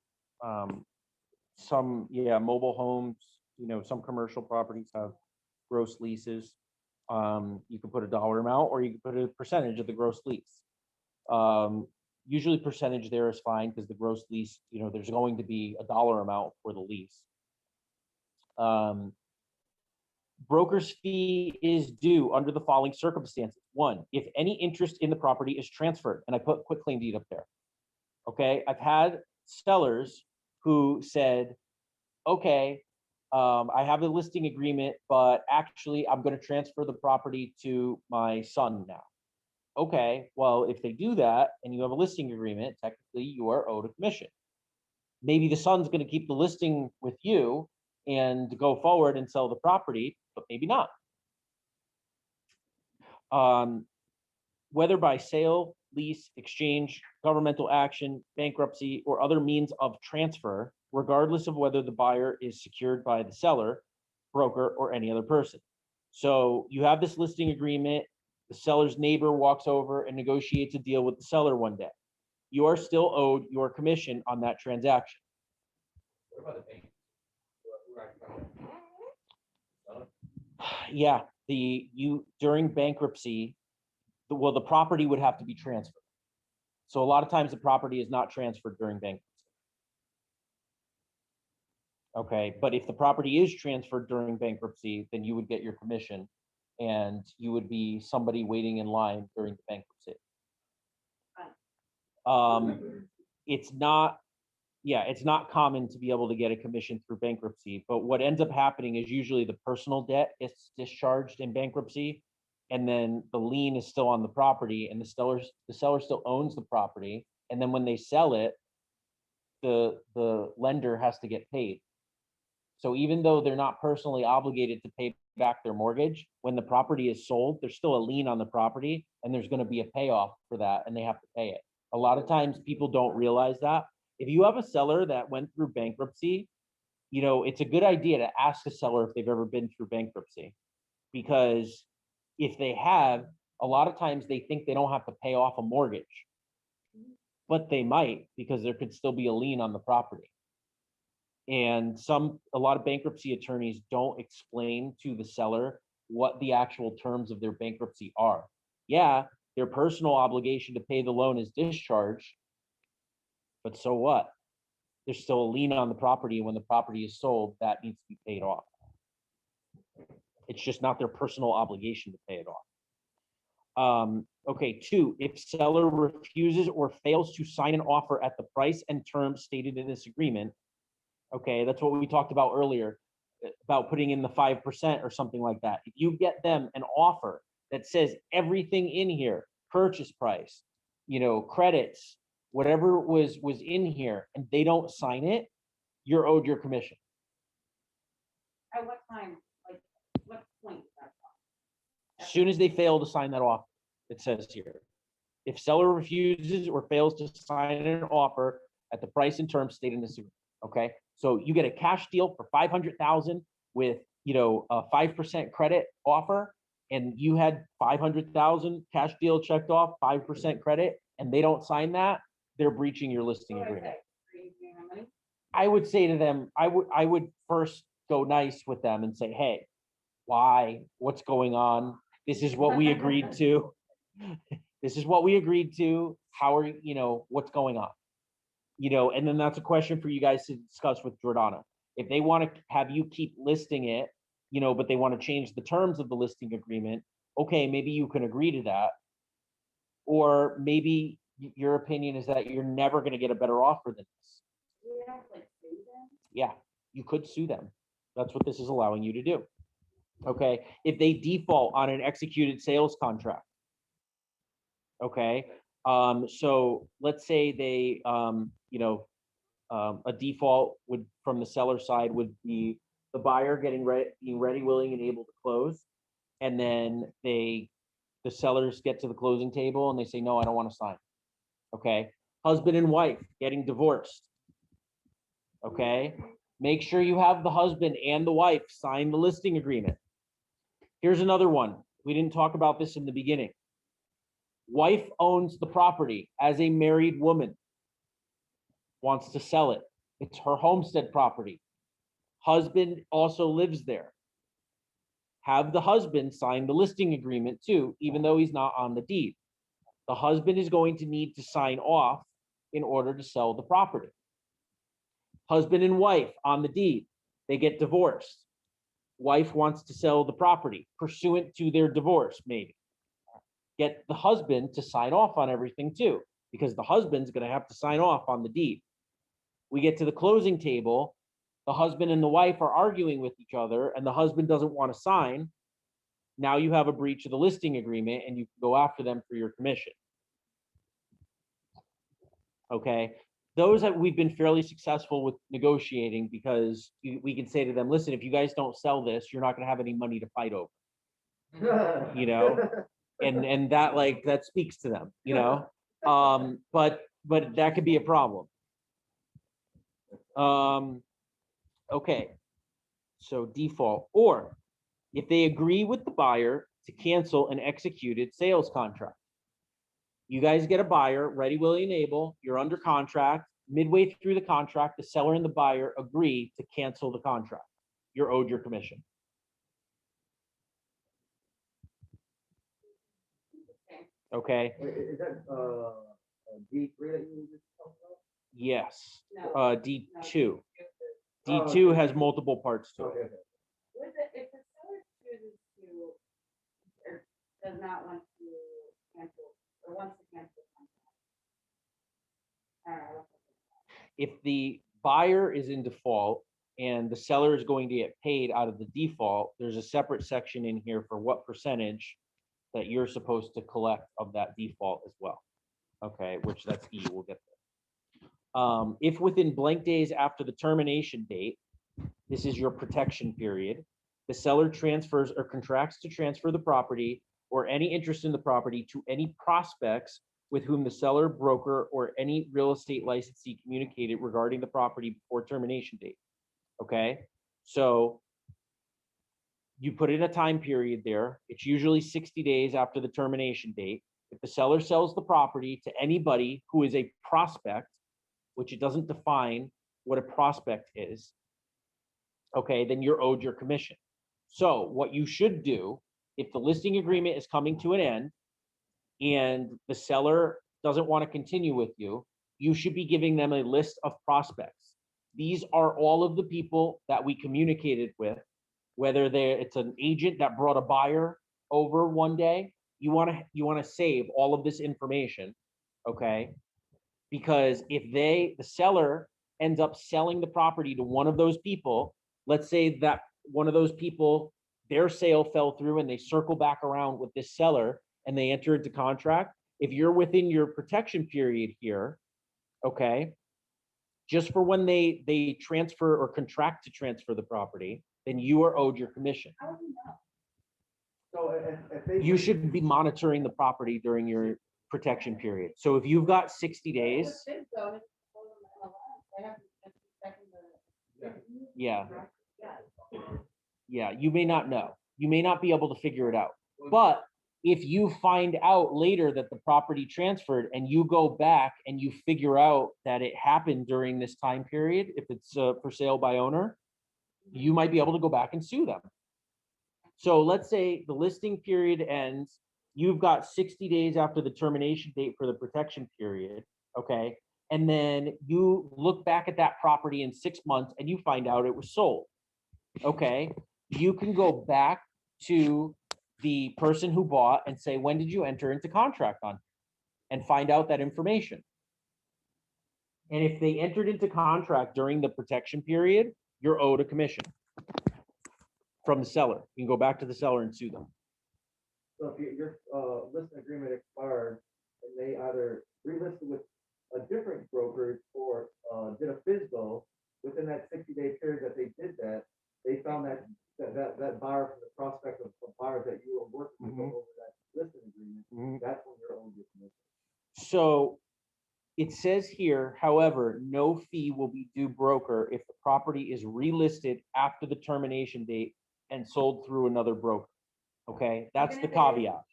some, mobile homes, you know, some commercial properties have gross leases. You can put a dollar amount or you can put a percentage of the gross lease. Usually percentage there is fine because the gross lease, you know, there's going to be a dollar amount for the lease. Broker's fee is due under the following circumstances. 1, if any interest in the property is transferred, and I put quitclaim deed up there. Okay, I've had sellers who said, okay, I have a listing agreement, but actually I'm going to transfer the property to my son now. Okay, well, if they do that and you have a listing agreement, technically you are owed a commission. Maybe the son's going to keep the listing with you and go forward and sell the property, but maybe not. Whether by sale, lease, exchange, governmental action, bankruptcy, or other means of transfer, regardless of whether the buyer is secured by the seller, broker, or any other person. So you have this listing agreement, the seller's neighbor walks over and negotiates a deal with the seller one day. You are still owed your commission on that transaction. What about the bank? Yeah, during bankruptcy, the property would have to be transferred. So a lot of times the property is not transferred during bankruptcy. Okay, but if the property is transferred during bankruptcy, then you would get your commission and you would be somebody waiting in line during the bankruptcy. It's not common to be able to get a commission through bankruptcy, but what ends up happening is usually the personal debt is discharged in bankruptcy, and then the lien is still on the property, and the seller still owns the property, and then when they sell it, the lender has to get paid. So even though they're not personally obligated to pay back their mortgage, when the property is sold, there's still a lien on the property, and there's going to be a payoff for that, and they have to pay it. A lot of times people don't realize that. If you have a seller that went through bankruptcy, you know, it's a good idea to ask a seller if they've ever been through bankruptcy, because if they have, A lot of times they think they don't have to pay off a mortgage, but they might, because there could still be a lien on the property. And a lot of bankruptcy attorneys don't explain to the seller what the actual terms of their bankruptcy are. Yeah, their personal obligation to pay the loan is discharged, but so what? There's still a lien on the property, and when the property is sold, that needs to be paid off. It's just not their personal obligation to pay it off. Okay, 2, if seller refuses or fails to sign an offer at the price and terms stated in this agreement, okay, that's what we talked about earlier, about putting in the 5% or something like that. If you get them an offer that says everything in here, purchase price, credits, whatever was in here, and they don't sign it, you're owed your commission. At what time, like, what point? As soon as they fail to sign that offer, it says here. If seller refuses or fails to sign an offer at the price and terms stated in this agreement, okay? So you get a cash deal for $500,000 with, a 5% credit offer, and you had $500,000 cash deal checked off, 5% credit, and they don't sign that, they're breaching your listing agreement. I would say to them, I would first go nice with them and say, hey, why? What's going on? This is what we agreed to. This is what we agreed to. How are what's going on? And then that's a question for you guys to discuss with Jordana. If they want to have you keep listing it, but they want to change the terms of the listing agreement, okay, maybe you can agree to that. Or maybe your opinion is that you're never going to get a better offer than this. Yeah, you could sue them. That's what this is allowing you to do. Okay, if they default on an executed sales contract. Okay, so let's say they, a default would, from the seller side, would be the buyer being ready, willing, and able to close, and then the sellers get to the closing table and they say, no, I don't want to sign. Okay, husband and wife getting divorced. Okay, make sure you have the husband and the wife sign the listing agreement. Here's another one. We didn't talk about this in the beginning. Wife owns the property as a married woman, wants to sell it. It's her homestead property. Husband also lives there. Have the husband sign the listing agreement too, even though he's not on the deed. The husband is going to need to sign off in order to sell the property. Husband and wife on the deed, they get divorced. Wife wants to sell the property pursuant to their divorce, maybe. Get the husband to sign off on everything too, because the husband's going to have to sign off on the deed. We get to the closing table, the husband and the wife are arguing with each other, and the husband doesn't want to sign. Now you have a breach of the listing agreement, and you can go after them for your commission. Okay, those that we've been fairly successful with negotiating, because we can say to them, listen, if you guys don't sell this, you're not going to have any money to fight over. And that, like, that speaks to them, but that could be a problem. Okay, so default, or if they agree with the buyer to cancel an executed sales contract. You guys get a buyer, ready, willing, and able, you're under contract. Midway through the contract, the seller and the buyer agree to cancel the contract. You're owed your commission. Okay, Is that D3 that you just talked about? yes, No. D2. Oh, D2 okay. has multiple parts to it. Okay. If the seller chooses to, or does not want to cancel, or wants to cancel the contract. I don't know. If the buyer is in default and the seller is going to get paid out of the default, there's a separate section in here for what percentage that you're supposed to collect of that default as well. Okay, which that's E, we'll get there. If within blank days after the termination date, this is your protection period, the seller transfers or contracts to transfer the property or any interest in the property to any prospects with whom the seller, broker, or any real estate licensee communicated regarding the property before termination date. Okay, so you put in a time period there. It's usually 60 days after the termination date. If the seller sells the property to anybody who is a prospect, which it doesn't define what a prospect is, okay, then you're owed your commission. So what you should do, if the listing agreement is coming to an end and the seller doesn't want to continue with you, you should be giving them a list of prospects. These are all of the people that we communicated with, whether it's an agent that brought a buyer over one day. You want to save all of this information, okay? Because if the seller ends up selling the property to one of those people, let's say that one of those people, their sale fell through and they circle back around with this seller and they enter into contract. If you're within your protection period here, okay, just for when they transfer or contract to transfer the property, then you are owed your commission. How would you know? So if they. You should be monitoring the property during your protection period. So if you've got 60 days, With this though, it's all in the MLS. They have to just be checking the. yeah, Yeah. yeah, you may not know. You may not be able to figure it out. But if you find out later that the property transferred and you go back and you figure out that it happened during this time period, if it's for sale by owner, you might be able to go back and sue them. So let's say the listing period ends, you've got 60 days after the termination date for the protection period, okay? And then you look back at that property in 6 months and you find out it was sold, okay? You can go back to the person who bought and say, when did you enter into contract on? And find out that information. And if they entered into contract during the protection period, you're owed a commission from the seller. You can go back to the seller and sue them. So if your listing agreement expired and they either relisted with a different brokerage or did a FISBO, within that 60-day period that they did that, they found that buyer from the prospect of buyers that you were working with Mhm. over that listing agreement, that's when you're owed your commission. So it says here, however, no fee will be due broker if the property is relisted after the termination date and sold through another broker. Okay, that's the caveat.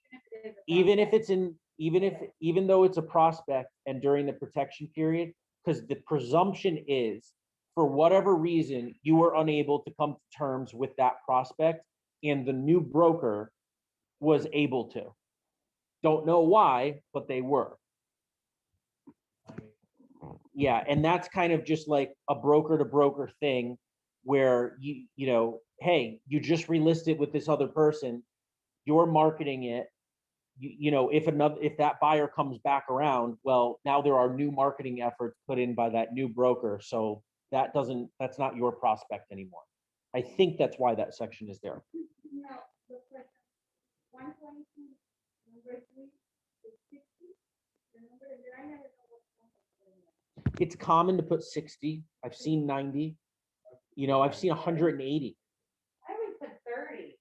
Even though it's a prospect and during the protection period, because the presumption is, for whatever reason, you were unable to come to terms with that prospect and the new broker was able to. Don't know why, but they were. Yeah, and that's kind of just like a broker to broker thing where you know, hey, you just relisted with this other person, you're marketing it. You know, if that buyer comes back around, well, now there are new marketing efforts put in by that new broker. So that's not your prospect anymore. I think that's why that section is there. Now, the question, 122, number 3 is 60. Remember, I never know what's going on. It's common to put 60. I've seen 90. You know, I've seen 180. I always put 30.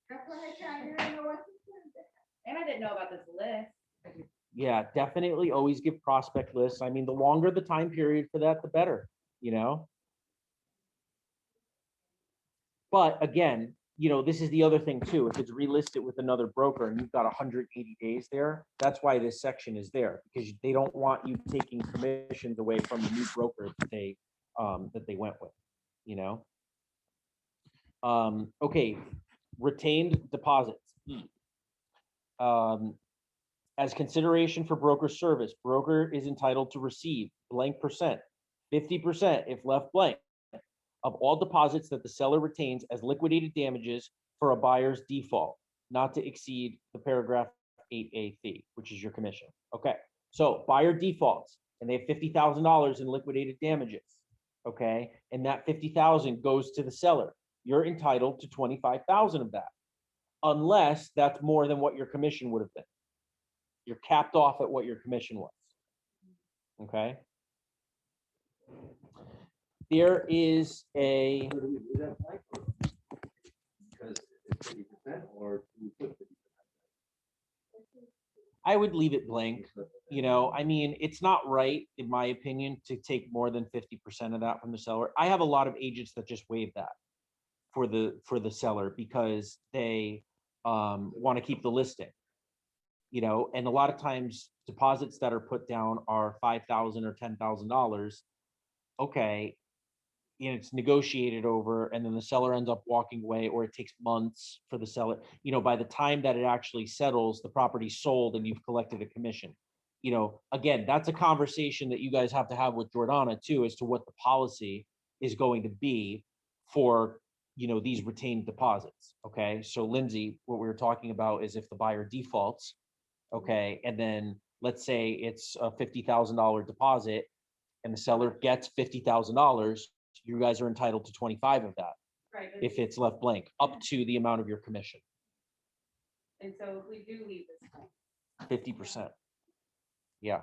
That's what I said, I didn't know what to say. And I didn't know about this list. Yeah, definitely always give prospect lists. I mean, the longer the time period for that, the better, you know? But again, you know, this is the other thing too. If it's relisted with another broker and you've got 180 days there, that's why this section is there, because they don't want you taking commissions away from the new broker that they went with, you know? Okay, retained deposits. E. As consideration for broker service, broker is entitled to receive blank percent, 50% if left blank, of all deposits that the seller retains as liquidated damages for a buyer's default, not to exceed the paragraph 8A fee, which is your commission. Okay, so buyer defaults and they have $50,000 in liquidated damages. Okay, and that 50,000 goes to the seller. You're entitled to 25,000 of that, unless that's more than what your commission would have been. You're capped off at what your commission was. Okay. There is a, Is that blank? Because it's 50% or you put 50%? I would leave it blank. You know, I mean, it's not right, in my opinion, to take more than 50% of that from the seller. I have a lot of agents that just waive that. for the seller because they want to keep the listing. And a lot of times deposits that are put down are $5,000 or $10,000. Okay, it's negotiated over, and then the seller ends up walking away, or it takes months for the seller. By the time that it actually settles, the property's sold and you've collected a commission. Again, that's a conversation that you guys have to have with Jordana too, as to what the policy is going to be for, these retained deposits. Okay, so Lindsay, what we were talking about is if the buyer defaults, okay, and then let's say it's a $50,000 deposit and the seller gets $50,000, you guys are entitled to 25 of that Right. if it's left blank, up to the amount of your commission, And so if we do leave this blank, 50%. Yeah.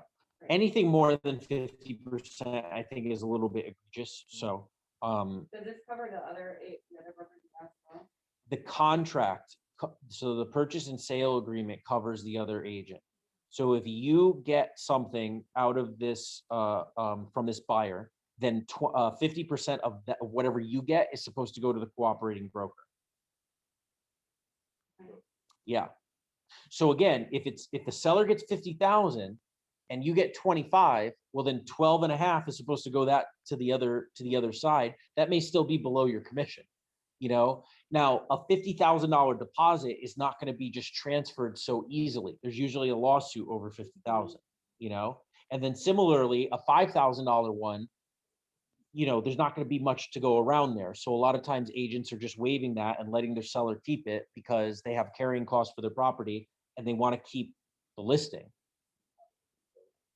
Anything more than 50%, I think, is a little bit egregious. So does this cover the other brokers as well? the contract, so the purchase and sale agreement covers the other agent. So if you get something out of this from this buyer, then 50% of that, whatever you get, is supposed to go to the cooperating broker. Yeah. So again, if the seller gets 50,000 and you get 25, well, then 12.5 is supposed to go to the other side. That may still be below your commission. Now a $50,000 deposit is not going to be just transferred so easily. There's usually a lawsuit over 50,000, and then similarly a $5,000 one, there's not going to be much to go around there. So a lot of times agents are just waiving that and letting their seller keep it because they have carrying costs for their property and they want to keep the listing.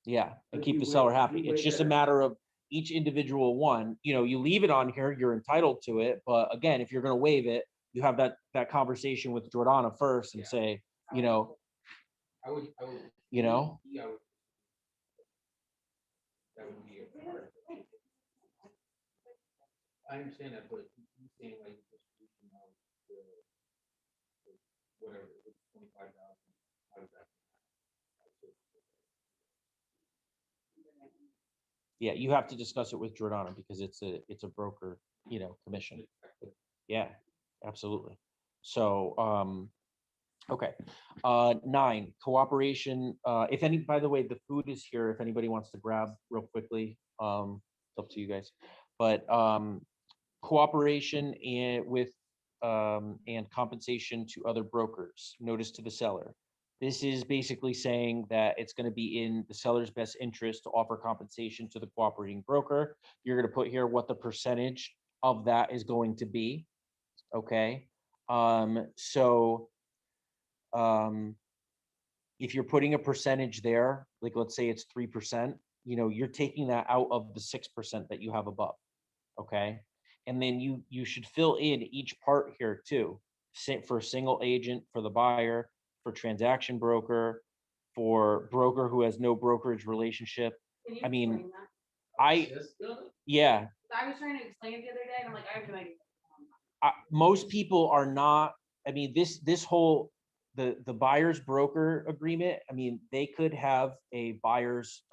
Yeah, and keep the seller happy. It's just a matter of each individual one. You leave it on here, you're entitled to it. But again, if you're going to waive it, you have that conversation with Jordana first and say, I would. That would be a part. I understand that, but you saying like distribution of whatever, it's 25,000, how does that? Yeah, you have to discuss it with Jordana because it's a broker, commission. Yeah, absolutely. So, okay. 9, cooperation. By the way, the food is here. If anybody wants to grab real quickly, it's up to you guys. But cooperation and compensation to other brokers. Notice to the seller. This is basically saying that it's going to be in the seller's best interest to offer compensation to the cooperating broker. You're going to put here what the percentage of that is going to be. Okay. If you're putting a percentage there, like let's say it's 3%, you're taking that out of the 6% that you have above. Okay. And then you should fill in each part here too, for single agent, for the buyer, for transaction broker, for broker who has no brokerage relationship. Can you I mean, explain that? Yeah. I was trying to explain it the other day, and I'm like, I have no idea. Most people are not. I mean, this whole the buyer's broker agreement. I mean, they could have a buyer's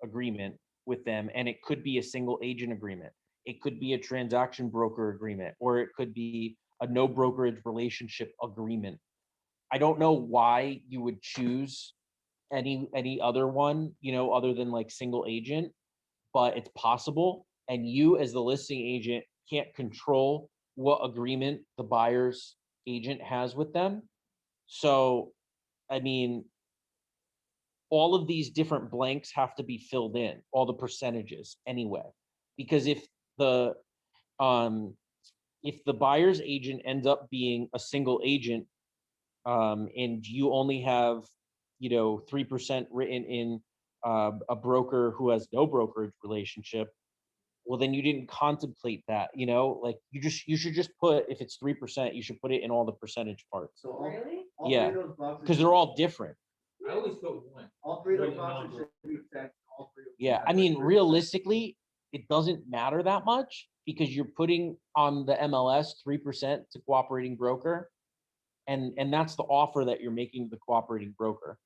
agreement with them, and it could be a single agent agreement. It could be a transaction broker agreement, or it could be a no brokerage relationship agreement. I don't know why you would choose any other one, other than like single agent, but it's possible. And you as the listing agent can't control what agreement the buyer's agent has with them. So, I mean, all of these different blanks have to be filled in, all the percentages anyway, because if the buyer's agent ends up being a single agent, and you only have 3% written in a broker who has no brokerage relationship, well, then you didn't contemplate that. Like you should just put, if it's 3%, you should put it in all the percentage parts. So Really? Yeah, three of those boxes because they're all different. I always put one. All three of those Written boxes number. should be checked. All three of them Yeah, have I mean, 3%. realistically, it doesn't matter that much because you're putting on the MLS 3% to cooperating broker, and that's the offer that you're making to the cooperating broker.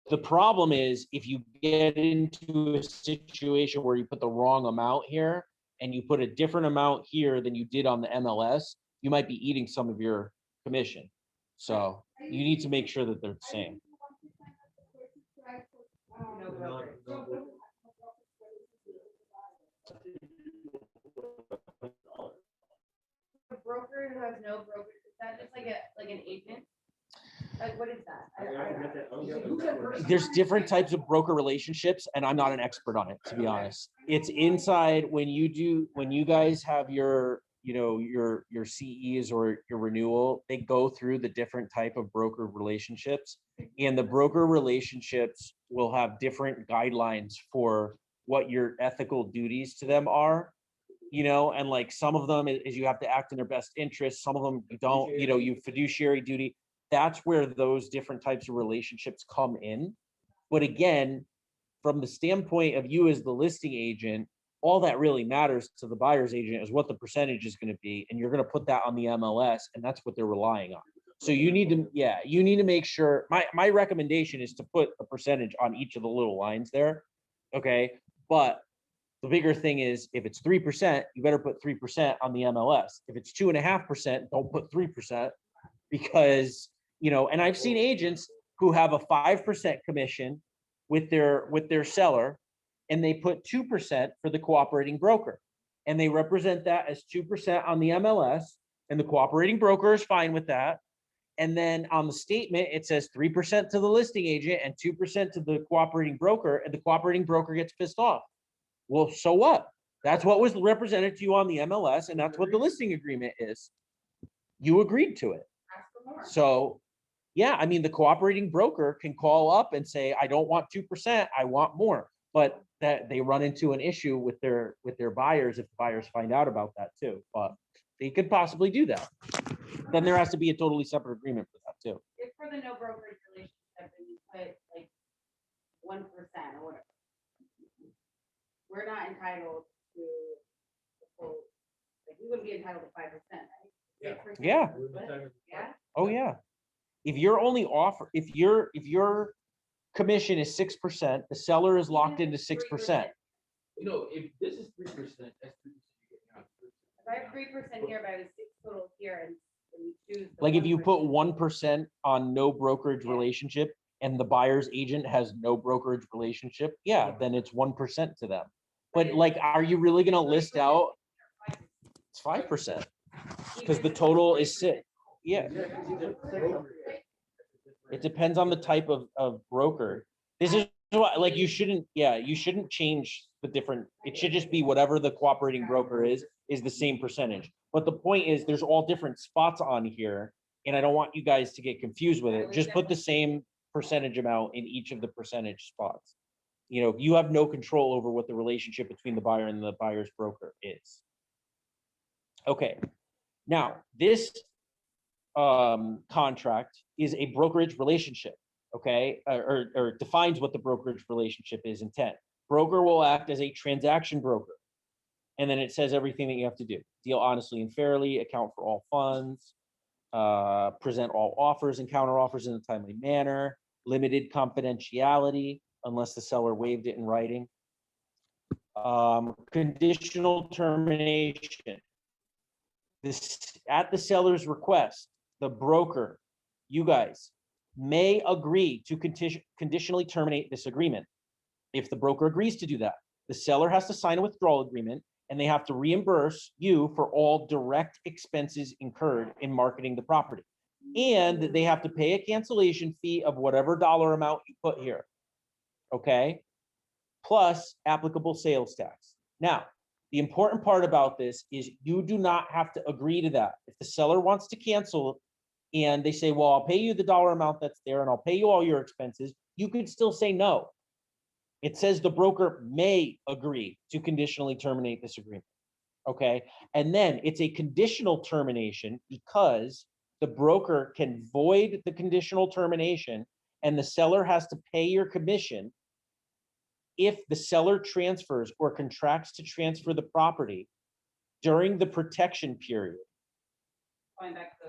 The problem is if you get into a situation where you put the wrong amount here and you put a different amount here than you did on the MLS, you might be eating some of your commission. So you need to make sure that they're the same. No brokerage. A broker who has no brokerage, is that just like an agent? Like, what is that? There's different types of broker relationships, and I'm not an expert on it, to be honest. It's inside when you guys have your, your CEs or your renewal, they go through the different type of broker relationships, and the broker relationships will have different guidelines for what your ethical duties to them are. And like some of them is you have to act in their best interest. Some of them you don't, you fiduciary duty. That's where those different types of relationships come in. But again, from the standpoint of you as the listing agent, all that really matters to the buyer's agent is what the percentage is going to be. And you're going to put that on the MLS, and that's what they're relying on. So you need to make sure, my recommendation is to put a percentage on each of the little lines there. Okay. But the bigger thing is, if it's 3%, you better put 3% on the MLS. If it's 2.5%, don't put 3%, because, and I've seen agents who have a 5% commission with their seller, and they put 2% for the cooperating broker, and they represent that as 2% on the MLS, and the cooperating broker is fine with that. And then on the statement, it says 3% to the listing agent and 2% to the cooperating broker, and the cooperating broker gets pissed off. Well, so what? That's what was represented to you on the MLS, and that's what the listing agreement is. You agreed to it. So, yeah, I mean, the cooperating broker can call up and say, I don't want 2%, I want more. But that they run into an issue with their buyers if the buyers find out about that too. But they could possibly do that. Then there has to be a totally separate agreement for that too. If for the no brokerage relationship, then you put like 1% or whatever. We're not entitled to the full, like, we wouldn't be entitled to 5%, right? 6%? Yeah. Yeah? Oh yeah. If your commission is 6%, the seller is locked into 6%. If this is 3%, that's 3%. If I have 3% here, but I have 6 total here, and we choose. the Like if you 1%. put 1% on no brokerage relationship and the buyer's agent has no brokerage relationship, yeah, then it's 1% to them. But like, are you really gonna list out? It's 5%, because the total is 6. Yeah. It depends on the type of broker. This is what, like, you shouldn't change the different, it should just be whatever the cooperating broker is the same percentage. But the point is, there's all different spots on here, and I don't want you guys to get confused with it. Just put the same percentage amount in each of the percentage spots. You have no control over what the relationship between the buyer and the buyer's broker is. Okay, now this contract is a brokerage relationship, okay, or defines what the brokerage relationship is in 10. Broker will act as a transaction broker, and then it says everything that you have to do: deal honestly and fairly, account for all funds, present all offers and counteroffers in a timely manner, limited confidentiality unless the seller waived it in writing, conditional termination. This, at the seller's request, the broker, you guys, may agree to conditionally terminate this agreement. If the broker agrees to do that, the seller has to sign a withdrawal agreement, and they have to reimburse you for all direct expenses incurred in marketing the property. And they have to pay a cancellation fee of whatever dollar amount you put here, okay? Plus applicable sales tax. Now, the important part about this is you do not have to agree to that. If the seller wants to cancel and they say, well, I'll pay you the dollar amount that's there and I'll pay you all your expenses, you could still say no. It says the broker may agree to conditionally terminate this agreement, okay? And then it's a conditional termination because the broker can void the conditional termination and the seller has to pay your commission if the seller transfers or contracts to transfer the property during the protection period. Going back to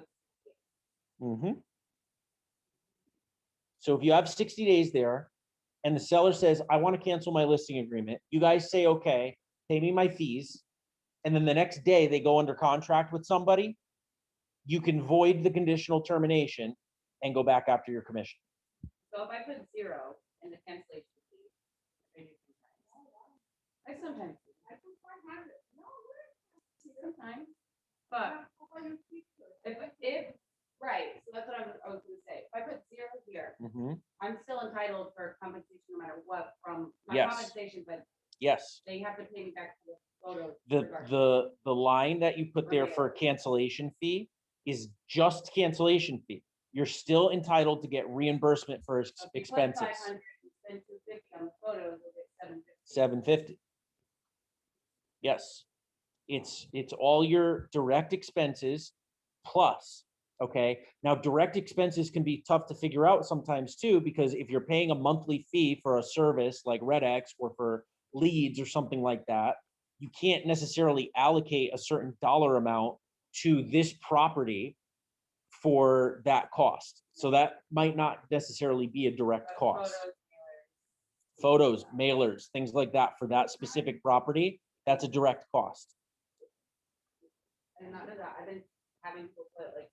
So if you have 60 days there and the seller says, I want to cancel my listing agreement, you guys say, okay, pay me my fees. And then the next day they go under contract with somebody, you can void the conditional termination and go back after your commission. So if I put 0 in the cancellation fee, I sometimes, sometimes, but if, right, so that's what I was gonna say. If I put 0 here, I'm still entitled for compensation no matter what from my Yes. compensation, but Yes, they have to pay me back for the photos. the line that you put there for cancellation fee is just cancellation fee. You're still entitled to get reimbursement for expenses. 500, spend 250 on the photos, we'll get 750. 750. Yes, it's all your direct expenses plus, okay? Now, direct expenses can be tough to figure out sometimes too, because if you're paying a monthly fee for a service like RedX or for leads or something like that, you can't necessarily allocate a certain dollar amount to this property for that cost. So that might not necessarily be a direct cost. Photos, mailers, things like that for that specific property, that's a direct cost. And not that, I've been having to put like,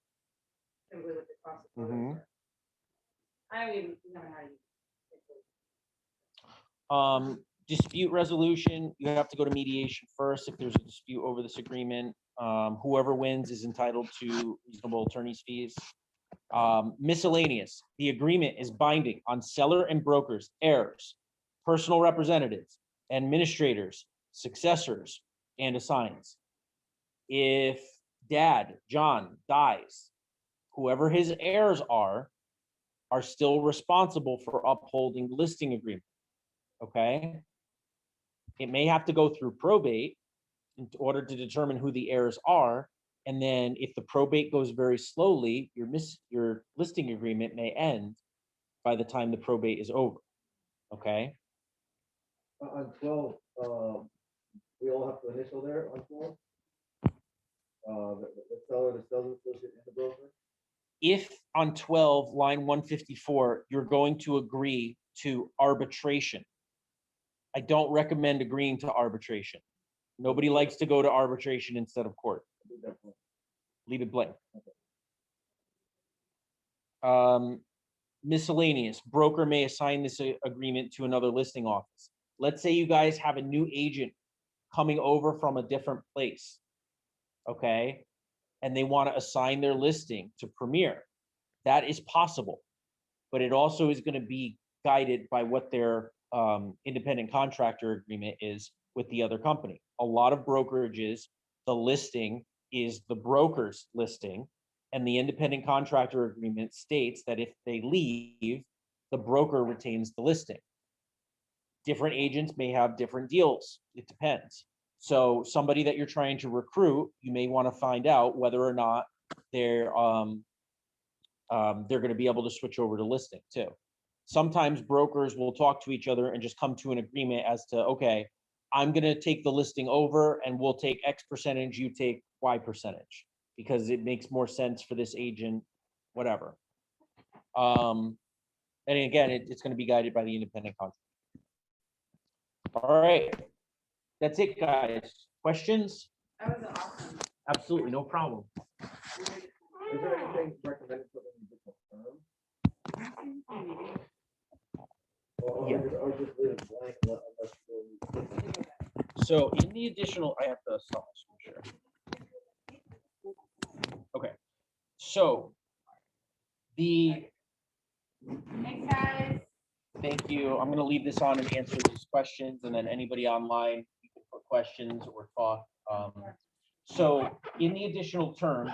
simply with the cost of photos. I don't even know how to use it. Dispute resolution, you have to go to mediation first if there's a dispute over this agreement. Whoever wins is entitled to reasonable attorney's fees. Miscellaneous, the agreement is binding on seller and brokers, heirs, personal representatives, administrators, successors, and assigns. If Dad, John, dies, whoever his heirs are still responsible for upholding the listing agreement, okay? It may have to go through probate in order to determine who the heirs are, and then if the probate goes very slowly, your listing agreement may end by the time the probate is over, okay? On 12, we all have to initial there on 12? The seller, the sales associate, and the broker? If on 12, line 154, you're going to agree to arbitration, I don't recommend agreeing to arbitration. Nobody likes to go to arbitration instead of court. Leave it blank. Miscellaneous, broker may assign this agreement to another listing office. Let's say you guys have a new agent coming over from a different place, okay? And they want to assign their listing to Premier. That is possible, but it also is going to be guided by what their independent contractor agreement is with the other company. A lot of brokerages, the listing is the broker's listing, and the independent contractor agreement states that if they leave, the broker retains the listing. Different agents may have different deals. It depends. So somebody that you're trying to recruit, you may want to find out whether or not they're going to be able to switch over to listing too. Sometimes brokers will talk to each other and just come to an agreement as to, okay, I'm going to take the listing over and we'll take X percentage, you take Y percentage, because it makes more sense for this agent, whatever. And again, it's going to be guided by the independent contractor. All right, that's it, guys. Questions? That was awesome. Absolutely, no problem. Is there anything recommended for the additional term? Yeah. Or just leave it blank unless you- So in the additional, I have to stop this for sure. Okay, so the, Thanks, guys. thank you. I'm gonna leave this on and answer these questions, and then anybody online, you can put questions or talk. So in the additional terms,